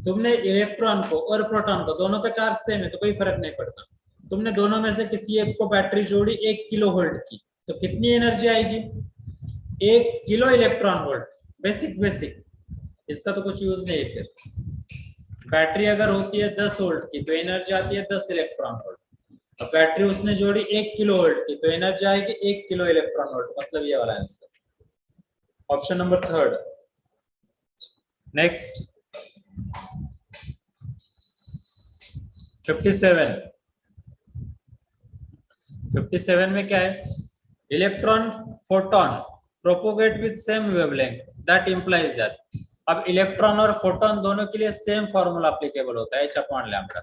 तुमने इलेक्ट्रॉन को और प्रोटॉन को दोनों का चार्ज सेम है तो कोई फर्क नहीं पड़ता। तुमने दोनों में से किसी एक को बैटरी जोड़ी 1 किलो वोल्ट की, तो कितनी एनर्जी आएगी? 1 किलो इलेक्ट्रॉन वोल्ट। बेसिक इसका तो कुछ यूज नहीं है। फिर बैटरी अगर होती है 10 वोल्ट की तो एनर्जी आती है 10 इलेक्ट्रॉन वोल्ट। अब बैटरी उसने जोड़ी 1 किलो वोल्ट की तो एनर्जी आएगी 1 किलो इलेक्ट्रॉन वोल्ट। मतलब ये वाला आंसर ऑप्शन नंबर 3। नेक्स्ट 57 में क्या है? Electron photon propagate with same wavelength, that implies that. अब इलेक्ट्रॉन और फोटोन दोनों के लिए सेम फॉर्मूला एप्लीकेबल होता है, h/λ।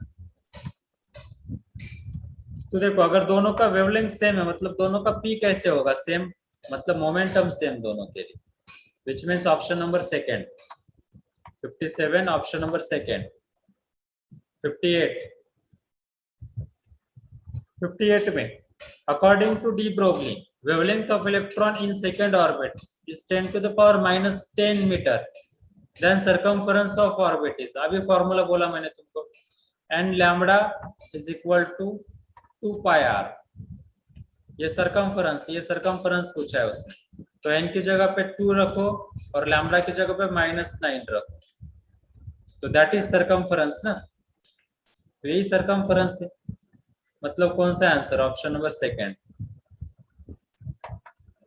तो देखो अगर दोनों का वेवलेंथ सेम है मतलब दोनों का पी कैसे होगा? सेम, मतलब मोमेंटम सेम दोनों के लिए, which means option number 2। 57 option number 2। 58 में according to de Broglie wavelength of electron in second orbit is 10⁻⁻10 metre, then circumference of orbit is, अभी फॉर्मूला बोला मैंने तुमको, and lambda is equal to 2πr। ये circumference पूछा है उसने, तो n की जगह पे 2 रखो और लैम्बडा की जगह पे -9 रखो, तो दैट इज सरकमफरेंस ना। तो यही सरकमफरेंस है, मतलब कौन सा आंसर? Option number 2।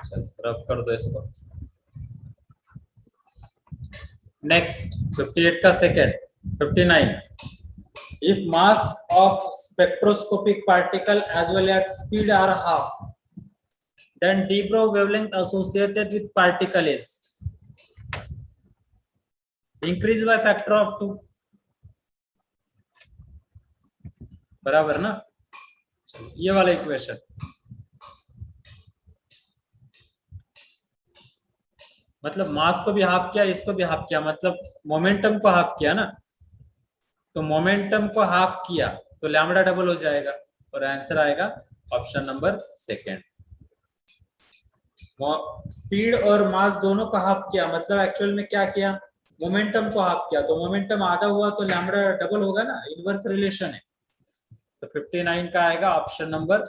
चलो रफ कर दो इसको। नेक्स्ट 58 का second. 59, if mass of spectroscopic particle as well as speed are half, then de Broglie wavelength associated with particle is increase by factor of 2, बराबर ना। ये वाला इक्वेशन, मतलब मास को भी हाफ किया, इसको भी हाफ किया, मतलब मोमेंटम को हाफ किया ना। तो मोमेंटम को हाफ किया तो लैम्बडा डबल हो जाएगा और आंसर आएगा ऑप्शन नंबर 2। स्पीड और मास दोनों को हाफ किया, मतलब एक्चुअल में क्या किया? मोमेंटम को हाफ किया, तो मोमेंटम आधा हुआ तो लैम्बडा डबल होगा ना, इनवर्स रिलेशन है। तो 59 का आएगा ऑप्शन नंबर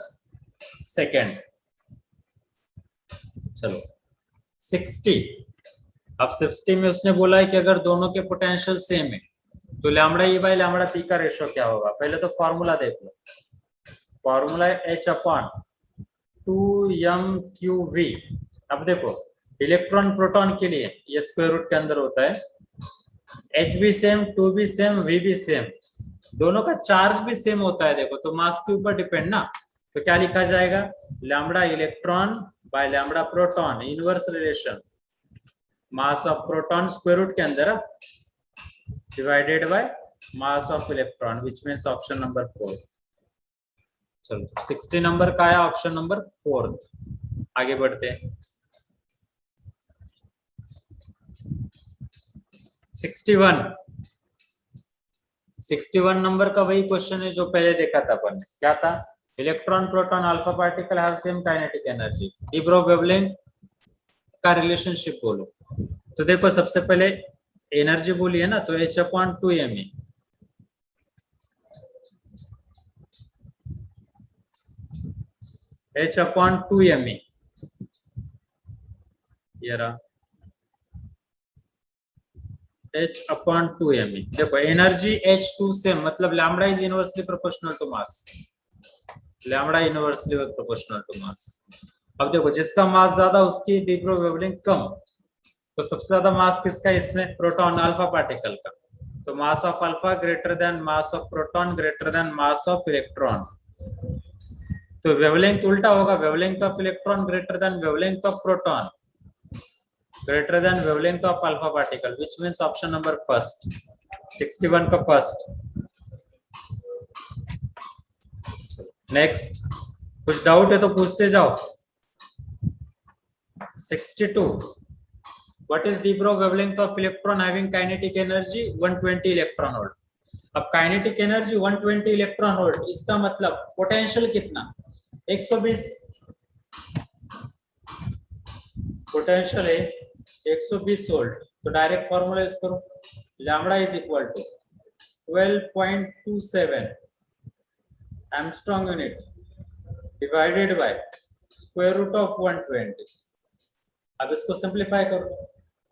2। चलो 60। अब 60 में उसने बोला है कि अगर दोनों के पोटेंशियल सेम है तो lambda E by lambda P का रेशो क्या होगा? पहले तो फॉर्मूला देख लो। फॉर्मूला है h/2m⁴v। अब देखो इलेक्ट्रॉन प्रोटॉन के लिए ये स्क्वायर रूट के अंदर होता है, h भी सेम, 2 भी सेम, v भी सेम, दोनों का चार्ज भी सेम होता है। देखो तो मास के ऊपर डिपेंड ना, तो क्या लिखा जाएगा? Lambda electron by lambda proton, inverse relation, mass of proton square root के अंदर divided by mass of electron, which means option number 4। चलो 60 नंबर का आया ऑप्शन नंबर 4। आगे बढ़ते हैं। 61 नंबर का वही क्वेश्चन है जो पहले देखा था अपन ने। क्या था? Electron proton alpha particle have same kinetic energy, D Broglie wavelength का रिलेशनशिप बोलो। तो देखो सबसे पहले एनर्जी बोली है ना, तो h/2me, h/2me ये रहा h/2me। देखो एनर्जी h2 सेम, मतलब lambda is inversely proportional to mass, lambda inversely proportional to mass. अब देखो जिसका मास ज्यादा उसकी डी ब्रोगली वेवलेंथ कम, तो सबसे ज्यादा मास किसका है इसमें? प्रोटॉन, अल्फा पार्टिकल का। तो मास of alpha greater then mass of proton greater then mass of electron. तो वेवलेंथ उल्टा होगा, wavelength of electron greater than wavelength of proton, greater than wavelength of alpha particle, which means option number first, 61 का first. Next, कुछ doubt है तो पूछते जाओ। 62, what is de Broglie wavelength of electron having kinetic energy 120 electron volt. अब kinetic energy 120 electron volt, इसका मतलब potential कितना, 120, पोटेंशियल है 120 वोल्ट। तो डायरेक्ट फॉर्मूला यूज करो, lambda is equal to 12.27 angstrom unit divided by square root of 120। अब इसको simplify करो,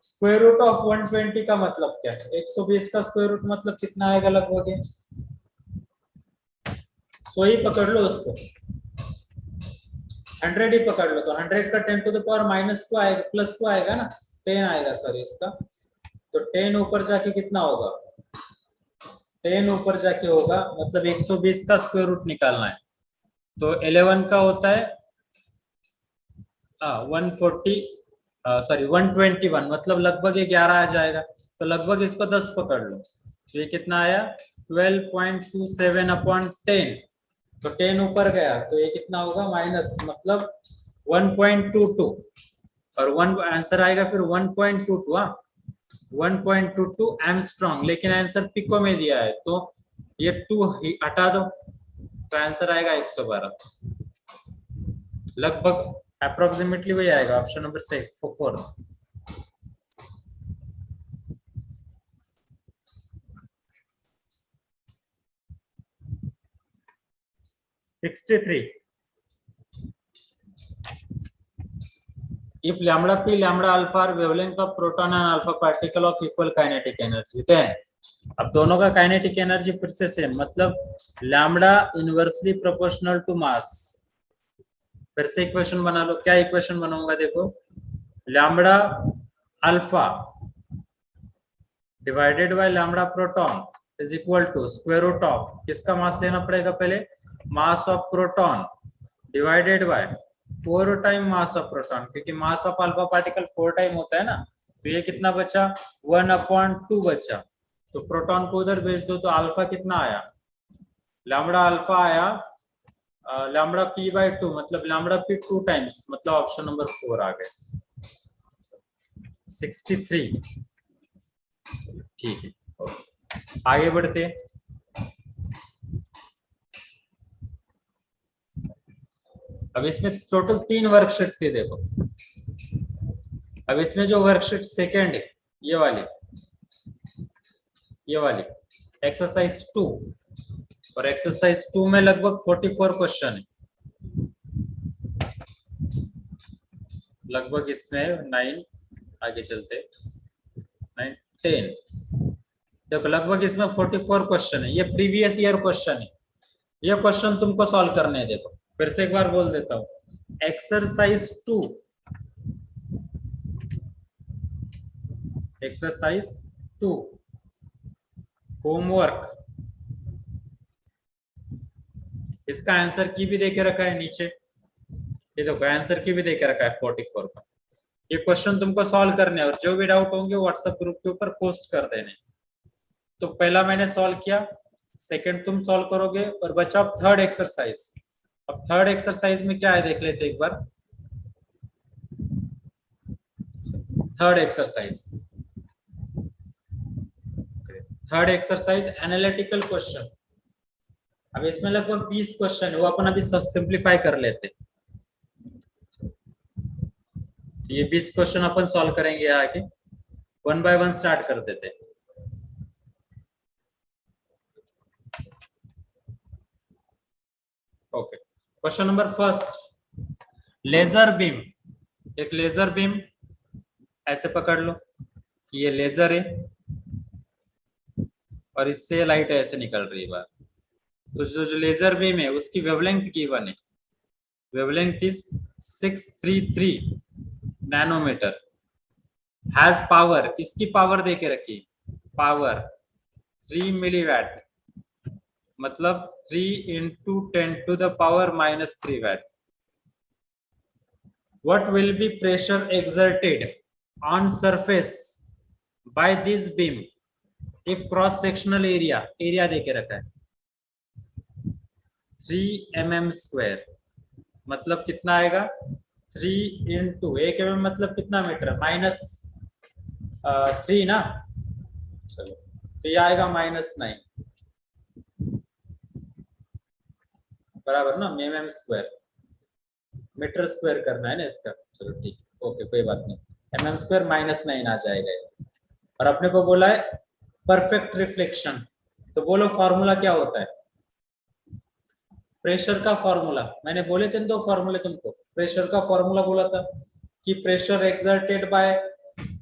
स्क्वायर रूट ऑफ 120 का मतलब क्या है, 120 का स्क्वायर रूट मतलब कितना आएगा लगभग, 100 ही पकड़ लो उसको, 100 ही पकड़ लो, तो 100 का 10 टू द पावर माइनस को आएगा, प्लस को आएगा ना, 10 आएगा सॉरी इसका, तो 10 ऊपर जाके कितना होगा, 10 ऊपर जाके होगा, मतलब 120 का स्क्वायर रूट निकालना है। तो 11 का होता है 121, मतलब लगभग ये 11 आ जाएगा, तो लगभग इसको 10 पकड़ लो, तो ये कितना आया 12.27 अपॉन 10, तो 10 ऊपर गया तो ये कितना होगा माइनस, मतलब 1.22, और आंसर आएगा फिर 1.22, 1.22 एंगस्ट्रॉम, लेकिन आंसर पिको में दिया है तो ये 2 हटा दो, तो आंसर आएगा 112, लगभग अप्रोक्सीमेटली वही आएगा, option number 4। If lambda p lambda alpha are wavelength of proton and alpha particle of equal kinetic energy, then अब दोनों का काइनेटिक एनर्जी फिर से सेम, मतलब lambda inversely proportional to mass. फिर से इक्वेशन बना लो, क्या इक्वेशन बनाऊंगा देखो, lambda alpha divided by lambda proton is equal to square root of, किसका मास लेना पड़ेगा पहले, mass of proton divided by 4 time mass of proton, क्योंकि mass of alpha particle 4 time होता है ना, तो ये कितना बचा 1/2 बचा, तो प्रोटॉन को उधर भेज दो, तो अल्फा कितना आया, लैम्बडा अल्फा आया लैम्बडा p बाय 2, मतलब लैम्बडा p 2 टाइम्स, मतलब ऑप्शन नंबर 4 आ गए। 63, ठीक है, आगे बढ़ते। अब इसमें टोटल 3 वर्कशीट थी देखो, अब इसमें जो वर्कशीट सेकेंड है ये वाली एक्सरसाइज 2, और एक्सरसाइज 2 में लगभग 44 क्वेश्चन है, लगभग इसमें 9, आगे चलते 9 10, देखो लगभग इसमें 44 क्वेश्चन है, ये प्रीवियस ईयर क्वेश्चन है, ये क्वेश्चन तुमको सॉल्व करने हैं। देखो फिर से एक बार बोल देता हूं, एक्सरसाइज 2 होमवर्क, इसका आंसर की भी देके रखा है नीचे, ये देखो आंसर की भी देके रखा है 44 का। ये क्वेश्चन तुमको सॉल्व करने और जो भी डाउट होंगे व्हाट्सएप ग्रुप के ऊपर पोस्ट कर देने। तो पहला मैंने सॉल्व किया, सेकंड तुम सॉल्व करोगे, और बचा थर्ड एक्सरसाइज। अब थर्ड एक्सरसाइज में क्या है देख लेते एक बार। Third exercise analytical question. अब इसमें लगभग 20 क्वेश्चन है, वो अपन अभी सिंप्लीफाई कर लेते। ये 20 क्वेश्चन अपन सॉल्व करेंगे आगे, 1 बाय 1 स्टार्ट कर देते। Okay, question number first, laser beam. एक लेजर बीम ऐसे पकड़ लो कि ये लेजर है और इससे लाइट ऐसे निकल रही है बाहर। तो जो लेजर बीम है उसकी वेवलेंथ गिवन है, wavelength is 633 nanometre, has power, इसकी पावर देके रखी, पावर 3 मिलीवैट, मतलब 3 into 10 to the power minus 3 watt. What will be pressure exerted on surface by this beam if cross sectional area देके रखा है 3 mm square, मतलब कितना आएगा 3 into 1 mm मतलब कितना मीटर, -3 ना, चलो तो ये आएगा -9 बराबर ना, mm स्क्वायर, मीटर स्क्वायर करना है ना इसका, चलो ठीक, ओके कोई बात नहीं, mm स्क्वायर -9 आ जाएगा। और अपने को बोला है परफेक्ट रिफ्लेक्शन, तो बोलो फॉर्मूला क्या होता है, प्रेशर का फॉर्मूला मैंने बोले थे दो फॉर्मूले तुमको, प्रेशर का फॉर्मूला बोला था कि प्रेशर एक्सर्टेड बाय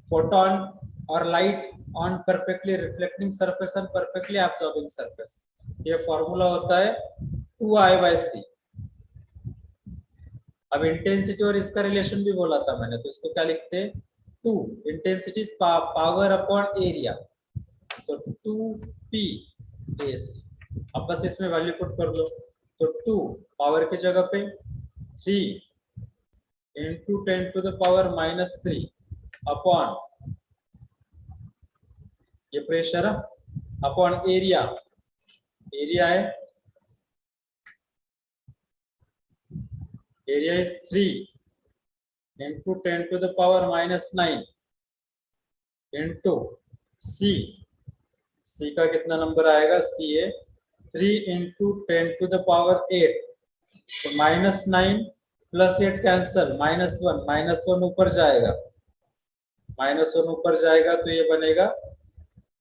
फोटोन और light on perfectly reflecting surface and perfectly absorbing surface, ये फॉर्मूला होता है 2I/c। अब इंटेंसिटी और इसका रिलेशन भी बोला था मैंने, तो इसको क्या लिखते हैं 2 इंटेंसिटी पावर अपॉन एरिया, तो 2P/AC। अब बस इसमें वैल्यू पुट कर लो, तो 2 पावर की जगह पे 3 into 10 to the power minus 3 upon ये प्रेशर अपॉन एरिया, एरिया है, area is 3 into 10 to the power minus 9 into C, C का कितना नंबर आएगा, C है 3 into 10 to the power 8, तो -9 प्लस 8 कैंसल, -1 ऊपर जाएगा, -1 ऊपर जाएगा तो ये बनेगा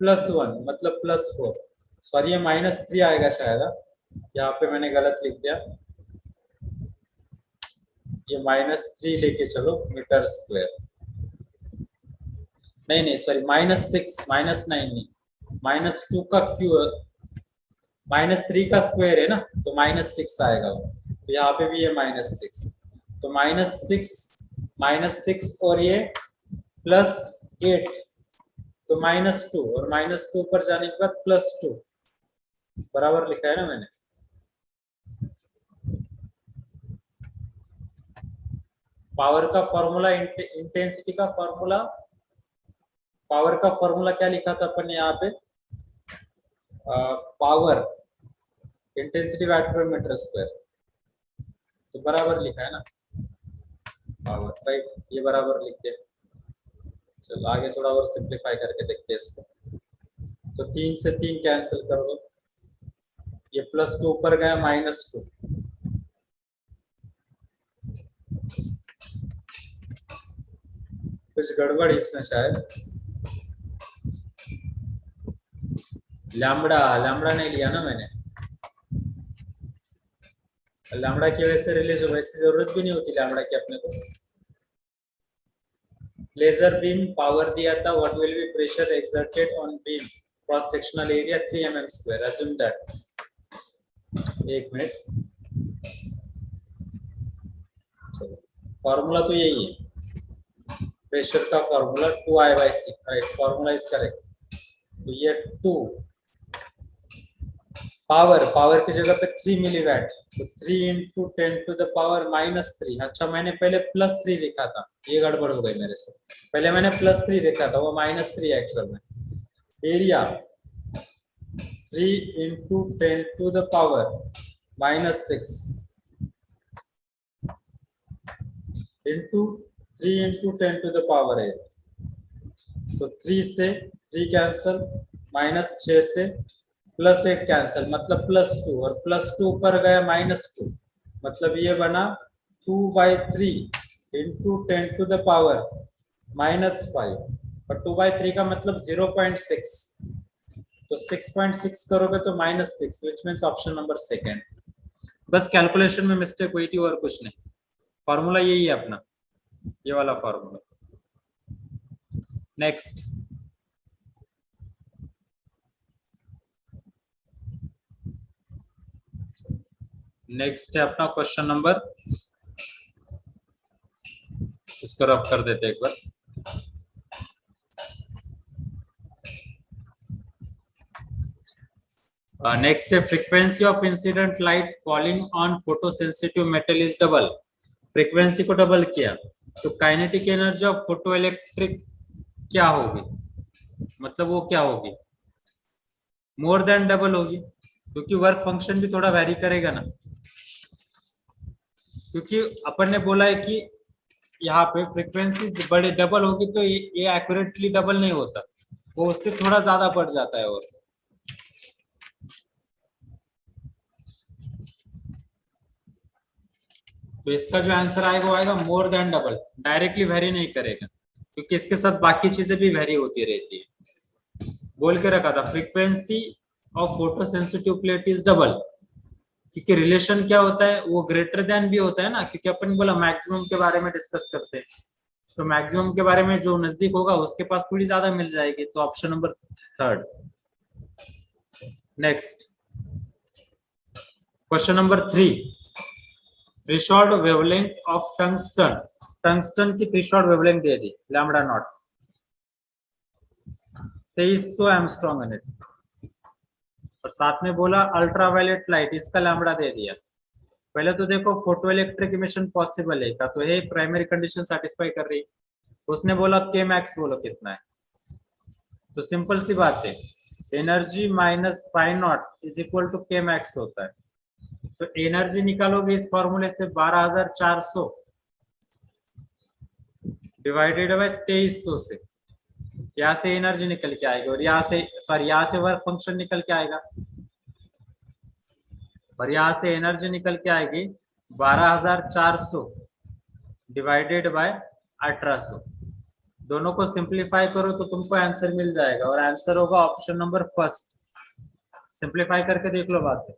+1 मतलब +4, सॉरी ये -3 आएगा शायद, यहाँ पे मैंने गलत लिख दिया, ये -3 लेके चलो मीटर स्क्वायर, नहीं सॉरी -6 -9 नहीं, -2 का क्यूब, -3 का स्क्वायर है ना, तो -6 आएगा वो, तो यहाँ पे भी ये -6, तो -6 और ये +8 तो -2 और -2 ऊपर जाने के बाद +2 बराबर लिखा है ना मैंने। पावर का फॉर्मूला, इंटेंसिटी का फॉर्मूला, पावर का फॉर्मूला क्या लिखा था अपन ने यहाँ पे, पावर इंटेंसिटी वाट पर मीटर स्क्वायर, तो बराबर लिखा है ना पावर, राइट, ये बराबर लिखते हैं। चलो आगे थोड़ा और सिंप्लीफाई करके देखते हैं इसको, तो 3 से 3 कैंसिल कर दो, ये +2 ऊपर गया -2, कुछ गड़बड़ इसमें शायद, लैम्बडा नहीं लिया ना मैंने, लैम्बडा की वजह से रिलीज हो, वैसे जरूरत भी नहीं होती लैम्बडा की अपने को। लेजर बीम पावर दिया था, what will be pressure exerted on beam cross sectional area 3 mm square, assume that, एक मिनट, फॉर्मूला तो यही है, प्रेशर का formula 2I/c, right, formula is correct, तो ये 2 पावर की जगह पे 3 मिलीवाट, तो 3 into 10 to the power -3, अच्छा मैंने पहले +3 लिखा था, ये गड़बड़ हो गई मेरे से, पहले मैंने +3 लिखा था, वो -3 एक्चुअल में, area 3 into 10 to the power -6 into 3 into 10 to the power 8, तो 3 से 3 कैंसल, -6 से +8 कैंसल, मतलब +2 और +2 ऊपर गया -2, मतलब ये बना 2/3 into 10 to the power -5, और 2/3 का मतलब 0.6, तो 6.6 करोगे तो -6, which means option number second. बस कैलकुलेशन में मिस्टेक हुई थी और कुछ नहीं, फॉर्मूला यही है अपना, ये वाला फॉर्मूला। नेक्स्ट, नेक्स्ट है अपना क्वेश्चन नंबर, इसको रफ कर देते एक बार, नेक्स्ट है frequency of incident light falling on photosensitive metal is double. Frequency को डबल किया तो kinetic energy of photo electric क्या होगी, मतलब वो क्या होगी, मोर देन डबल होगी, क्योंकि वर्क फंक्शन भी थोड़ा वेरी करेगा ना, क्योंकि अपन ने बोला है कि यहाँ पे फ्रीक्वेंसी बड़े डबल होगी तो ये एक्यूरेटली डबल नहीं होता, वो उससे थोड़ा ज्यादा बढ़ जाता है। और तो इसका जो आंसर आएगा वो आएगा more than double, directly very नहीं करेगा, क्योंकि इसके साथ बाकी चीजें भी वेरी होती रहती है। बोल के रखा था frequency of photo sensitive plate is double, क्योंकि रिलेशन क्या होता है वो ग्रेटर देन भी होता है ना, क्योंकि अपन बोला मैक्सिमम के बारे में डिस्कस करते हैं, तो मैक्सिमम के बारे में जो नजदीक होगा उसके पास थोड़ी ज्यादा मिल जाएगी, तो option number third. Next question number 3, threshold wavelength of tungsten. Tungsten की थ्रेशोल्ड वेवलेंथ दे दी लैम्बडा नॉट 2300 एंगस्ट्रॉम यूनिट, और साथ में बोला अल्ट्रावायलेट लाइट, इसका लैम्बडा दे दिया। पहले तो देखो फोटो इलेक्ट्रिक इमिशन पॉसिबल है का, तो ये प्राइमरी कंडीशन सेटिस्फाई कर रही, उसने बोला के मैक्स बोलो कितना है, तो सिंपल सी बात है energy minus phi naught is equal to K max होता है, तो एनर्जी निकालोगे इस फॉर्मूले से 12400 डिवाइडेड बाय 2300 से, यहाँ से एनर्जी निकल के आएगी और यहाँ से सॉरी यहाँ से वर्क फंक्शन निकल के आएगा, और यहाँ से एनर्जी निकल के आएगी 12400 डिवाइडेड बाय 1800। दोनों को सिंप्लीफाई करो तो तुमको आंसर मिल जाएगा, और आंसर होगा ऑप्शन नंबर फर्स्ट। सिंप्लीफाई करके देख लो बात है।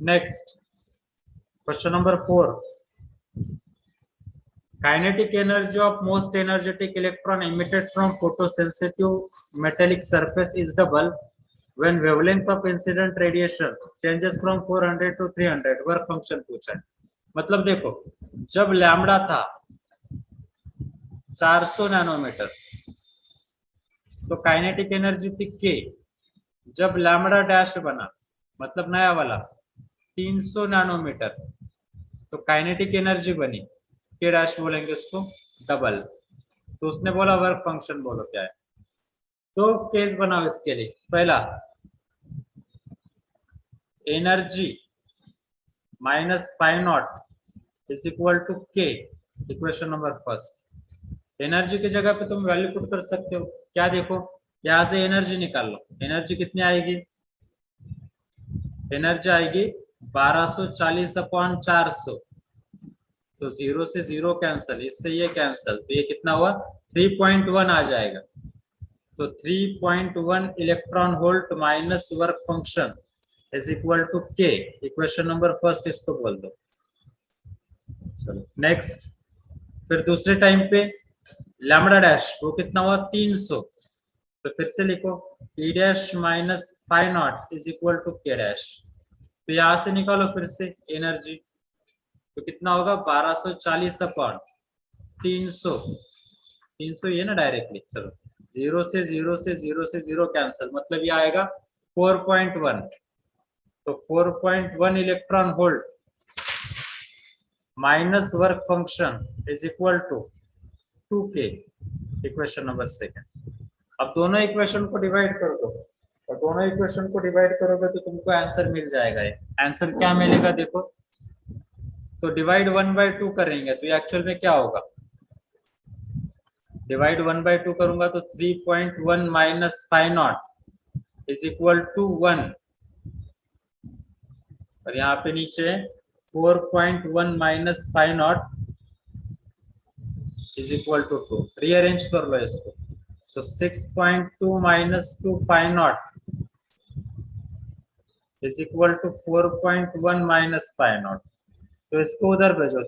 Next question number 4, kinetic energy of most energetic electron emitted from photosensitive metallic surface is double when wavelength of incident radiation changes from 400 to 300। Work function पूछा है, मतलब देखो जब लैम्बडा था 400 नैनोमीटर तो काइनेटिक एनर्जी थी के, जब लैम्बडा डैश बना मतलब नया वाला 300 नैनोमीटर तो काइनेटिक एनर्जी बनी के डैश बोलेंगे उसको डबल, तो उसने बोला वर्क फंक्शन बोलो क्या है, तो केस बनाओ इसके लिए। पहला energy minus phi naught is equal to K, equation number first. Energy की जगह पे तुम वैल्यू पुट कर सकते हो, क्या देखो यहां से एनर्जी निकाल लो, एनर्जी कितनी आएगी, एनर्जी आएगी 1240/400, तो 0 से 0 कैंसल, इससे ये कैंसल, तो ये कितना हुआ 3.1 आ जाएगा, तो 3.1 electron volt minus work function is equal to K, equation number first इसको बोल दो। चलो नेक्स्ट, फिर दूसरे टाइम पे लैम्बडा डैश वो कितना हुआ 300, तो फिर से लिखो E dash minus phi naught is equal to K dash, तो यहां से निकालो फिर से एनर्जी, तो कितना होगा 1240/300, 300 ये ना डायरेक्टली, चलो 0 से 0 से 0 से 0 कैंसल, मतलब ये आएगा 4.1, तो 4.1 electron volt minus work function is equal to 2k, equation number second. अब दोनों इक्वेशन को डिवाइड कर दो, और दोनों इक्वेशन को डिवाइड करोगे तो तुमको आंसर मिल जाएगा। आंसर क्या मिलेगा देखो, तो डिवाइड 1/2 करेंगे तो ये एक्चुअल में क्या होगा, डिवाइड 1/2 करूंगा तो 3.1 minus phi naught is equal to 1, और यहाँ पे नीचे 4.1 minus phi naught is equal to 2, rearrange कर लो इसको, तो 6.2 minus 2 phi naught is equal to 4.1 minus phi naught, तो इसको उधर भेजो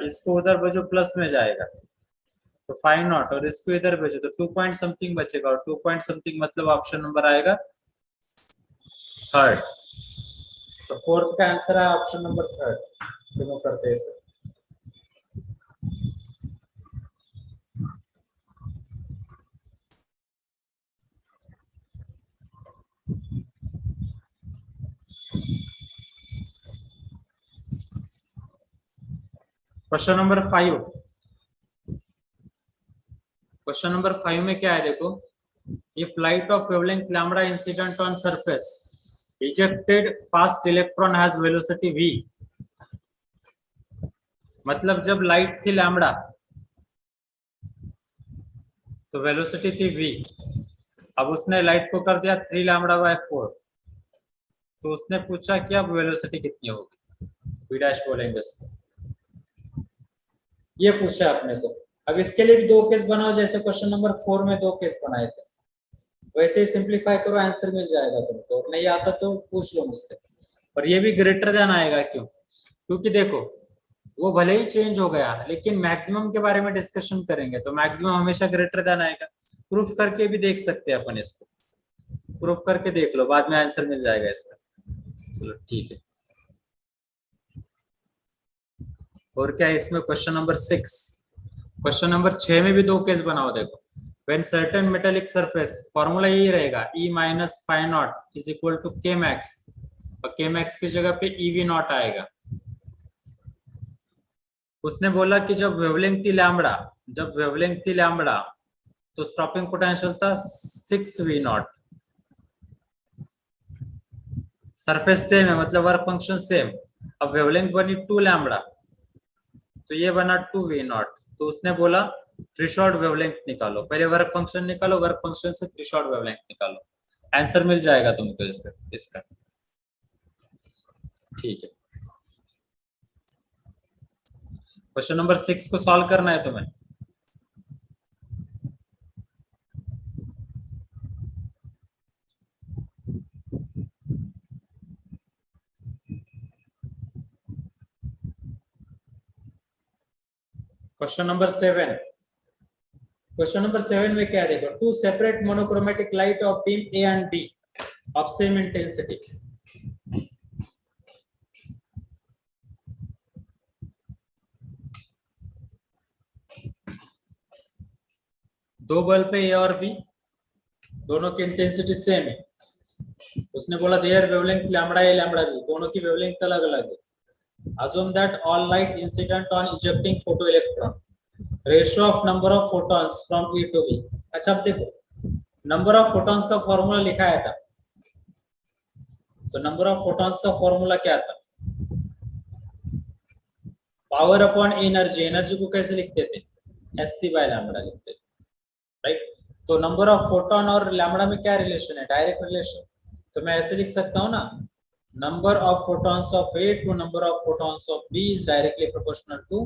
इसको उधर भेजो प्लस में जाएगा, तो फाई नॉट, और इसको इधर भेजो तो 2 पॉइंट समथिंग बचेगा, और 2 पॉइंट समथिंग मतलब ऑप्शन नंबर आएगा थर्ड, तो फोर्थ का आंसर है ऑप्शन नंबर थर्ड। रिमूव करते हैं इसे। क्वेश्चन नंबर 5, क्वेश्चन नंबर 5 में क्या है देखो, if light of wavelength lambda incident on surface ejected fast electron has velocity v, मतलब जब लाइट थी लैम्बडा तो वेलोसिटी थी v, अब उसने लाइट को कर दिया 3 लैम्बडा बाय 4, तो उसने पूछा कि अब वेलोसिटी कितनी होगी, v डैश बोलेंगे उसको, ये पूछा आपने को। अब इसके लिए भी 2 केस बनाओ, जैसे क्वेश्चन नंबर 4 में 2 केस बनाए थे, वैसे ही सिंपलीफाई करो, आंसर मिल जाएगा तुमको। नहीं आता तो पूछ लो मुझसे। और ये भी ग्रेटर देन आएगा, क्यों? क्योंकि देखो वो भले ही चेंज हो गया लेकिन मैक्सिमम के बारे में डिस्कशन करेंगे तो मैक्सिमम हमेशा ग्रेटर देन आएगा। प्रूफ करके भी देख सकते हैं अपन इसको, प्रूफ करके देख लो, बाद में आंसर मिल जाएगा इसका। चलो ठीक है। और क्या है इसमें? क्वेश्चन नंबर 6, क्वेश्चन नंबर 6 में भी 2 केस बनाओ। देखो, when certain metallic surface, formula यही रहेगा E minus phi naught is equal to K max, और K मैक्स की जगह पे EV नॉट आएगा। उसने बोला कि जब वेवलेंथ थी लैम्बडा, जब वेवलेंथ थी लैम्बडा तो स्टॉपिंग पोटेंशियल था 6V नॉट, सरफेस सेम है मतलब वर्क फंक्शन सेम। अब वेवलेंथ बनी 2 लैम्बडा तो ये बना 2V नॉट, तो उसने बोला थ्रेशोल्ड वेवलेंथ निकालो, पहले वर्क फंक्शन निकालो, वर्क फंक्शन से थ्रेशोल्ड वेवलेंथ निकालो, आंसर मिल जाएगा तुमको इसका। ठीक है, क्वेश्चन नंबर 6 को सॉल्व करना है तुम्हें। क्वेश्चन नंबर 7, क्वेश्चन नंबर 7 में क्या है देखो, 2 separate monochromatic light of beam A and B of same intensity, दो बल्ब है A और B, दोनों की इंटेंसिटी सेम है। उसने बोला their wavelength lambda A lambda B, दोनों की वेवलेंथ अलग अलग है। Assume that all light incident on ejecting photoelectron, ratio of number of photons from E to B। अच्छा अब देखो, नंबर ऑफ फोटॉन्स का फॉर्मूला लिखा है था, तो नंबर ऑफ फोटॉन्स का फॉर्मूला क्या था? पावर अपॉन एनर्जी, एनर्जी को कैसे लिखते थे? SC बाय लैम्बडा लिखते थे, राइट? तो नंबर ऑफ फोटोन और लैम्बडा में क्या रिलेशन है? Direct relation. तो मैं ऐसे लिख सकता हूँ ना, number of photons of A to number of photons of B is directly proportional to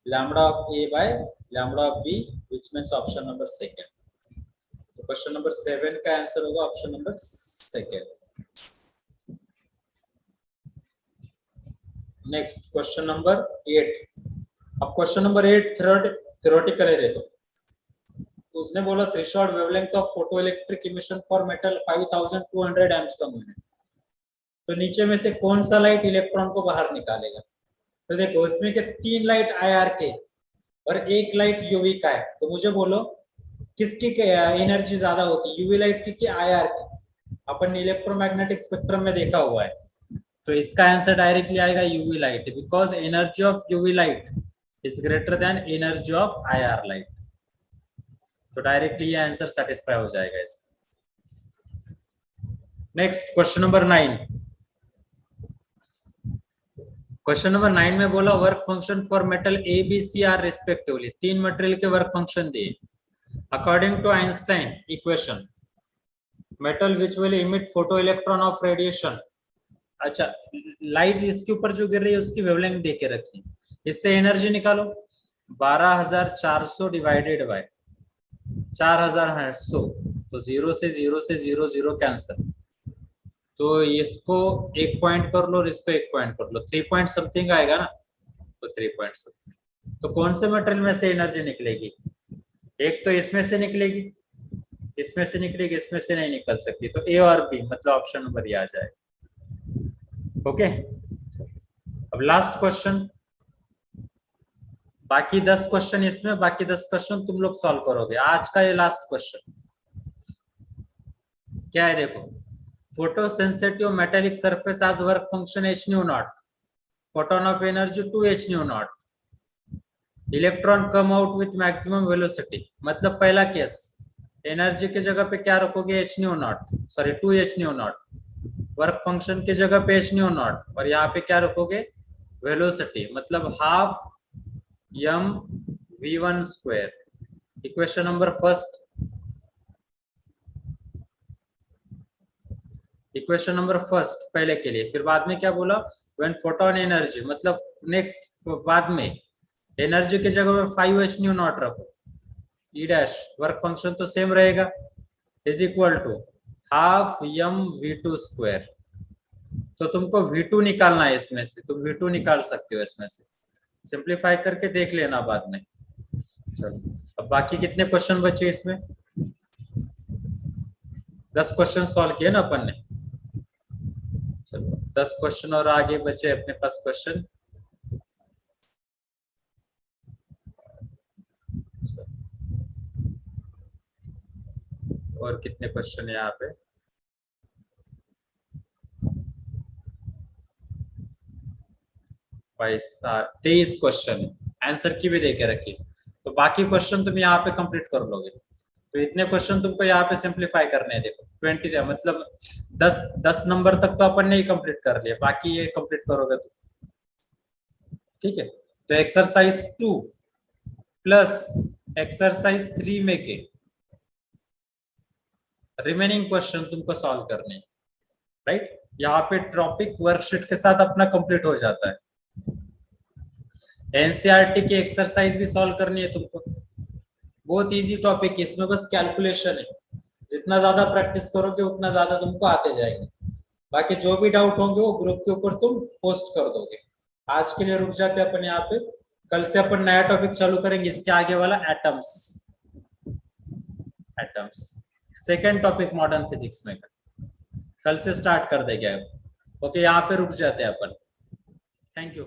lambda of A by lambda of B, which means option number 2। तो क्वेश्चन नंबर 7 का आंसर होगा option number 2। Next question number 8। अब question number 8 theoretical है। देखो, उसने बोला threshold wavelength of photoelectric emission for metal 5200 angstrom unit, तो नीचे में से कौन सा लाइट इलेक्ट्रॉन को बाहर निकालेगा? तो देखो इसमें के 3 लाइट IR के और 1 लाइट UV का है, तो मुझे बोलो किसकी एनर्जी ज्यादा होती है, UV लाइट की IR की? अपन इलेक्ट्रोमैग्नेटिक स्पेक्ट्रम में देखा हुआ है, तो इसका आंसर डायरेक्टली आएगा UV light, because energy of UV light is greater than energy of IR light, तो डायरेक्टली ये आंसर सेटिस्फाई हो जाएगा इसका। Next question number 9, question number 9 में बोला work function for metal A, B, C are respectively, 3 material के work function दिए। According to Einstein equation, metal which will emit photo electron of radiation, अच्छा light इसके ऊपर जो गिर रही है उसकी वेवलेंथ दे के रखी, इससे एनर्जी निकालो। 12400 डिवाइडेड बाय 4800, तो 0 से 0 से 0 0 कैंसिल, तो इसको 1 पॉइंट कर लो और इसको 1 पॉइंट कर लो, 3 पॉइंट समथिंग आएगा ना, तो 3 पॉइंट समथिंग। तो कौन से मटेरियल में से एनर्जी निकलेगी? एक तो इसमें से निकलेगी, इसमें से निकलेगी, इसमें से नहीं निकल सकती, तो A और B मतलब ऑप्शन नंबर ये आ जाएगा। ओके, अब लास्ट क्वेश्चन बाकी 10 क्वेश्चन इसमें, बाकी 10 क्वेश्चन तुम लोग सॉल्व करोगे। आज का ये लास्ट क्वेश्चन क्या है देखो, फोटो सेंसिटिव मेटेलिक सरफेस आज work function h new not, photon of energy 2h new not, electron come out with maximum velocity. मतलब पहला केस, एनर्जी की जगह पे क्या रखोगे, h new not, sorry 2h new not, work function की जगह पे h न्यू नॉट, और यहाँ पे क्या रखोगे, वेलोसिटी, मतलब half m v1 square. Equation number first, equation number first पहले के लिए, फिर बाद में क्या बोला, व्हेन फोटोन एनर्जी, मतलब नेक्स्ट बाद में एनर्जी की जगह पे 5h न्यू नॉट रखो, ई डैश वर्क फंक्शन तो सेम रहेगा, is equal to half m v2 square. तो तुमको v2 निकालना है इसमें से, तुम v2 निकाल सकते हो इसमें से, सिंप्लीफाई करके देख लेना बाद में। चलो अब बाकी कितने क्वेश्चन बचे इसमें, 10 क्वेश्चन सॉल्व किए ना अपन ने। चलो 10 क्वेश्चन और आगे बचे अपने पास क्वेश्चन। और कितने क्वेश्चन है यहाँ पे, पैसा 23 क्वेश्चन, आंसर की भी देके रखी, तो बाकी क्वेश्चन तुम यहाँ पे कंप्लीट कर लोगे। तो इतने क्वेश्चन तुमको यहाँ पे सिंप्लीफाई करने हैं। देखो 20 मतलब 10 नंबर तक तो अपन ने ही कंप्लीट कर लिया, बाकी ये कंप्लीट करोगे तो ठीक है। तो एक्सरसाइज 2 प्लस एक्सरसाइज 3 में के रिमेनिंग क्वेश्चन तुमको सॉल्व करने हैं, राइट। यहाँ पे टॉपिक वर्कशीट के साथ अपना कंप्लीट हो जाता है। एनसीईआरटी की एक्सरसाइज भी सॉल्व करनी है तुमको, बहुत इजी टॉपिक है, इसमें बस कैलकुलेशन है, जितना ज्यादा प्रैक्टिस करोगे उतना ज्यादा तुमको आते जाएंगे। बाकी जो भी डाउट होंगे वो ग्रुप के ऊपर तुम पोस्ट कर दोगे। आज के लिए रुक जाते हैं अपन यहाँ पे, कल से अपन नया टॉपिक चालू करेंगे, इसके आगे वाला atoms, atoms second topic modern physics में कल से स्टार्ट कर देंगे। ओके यहाँ पे रुक जाते हैं अपन, थैंक यू।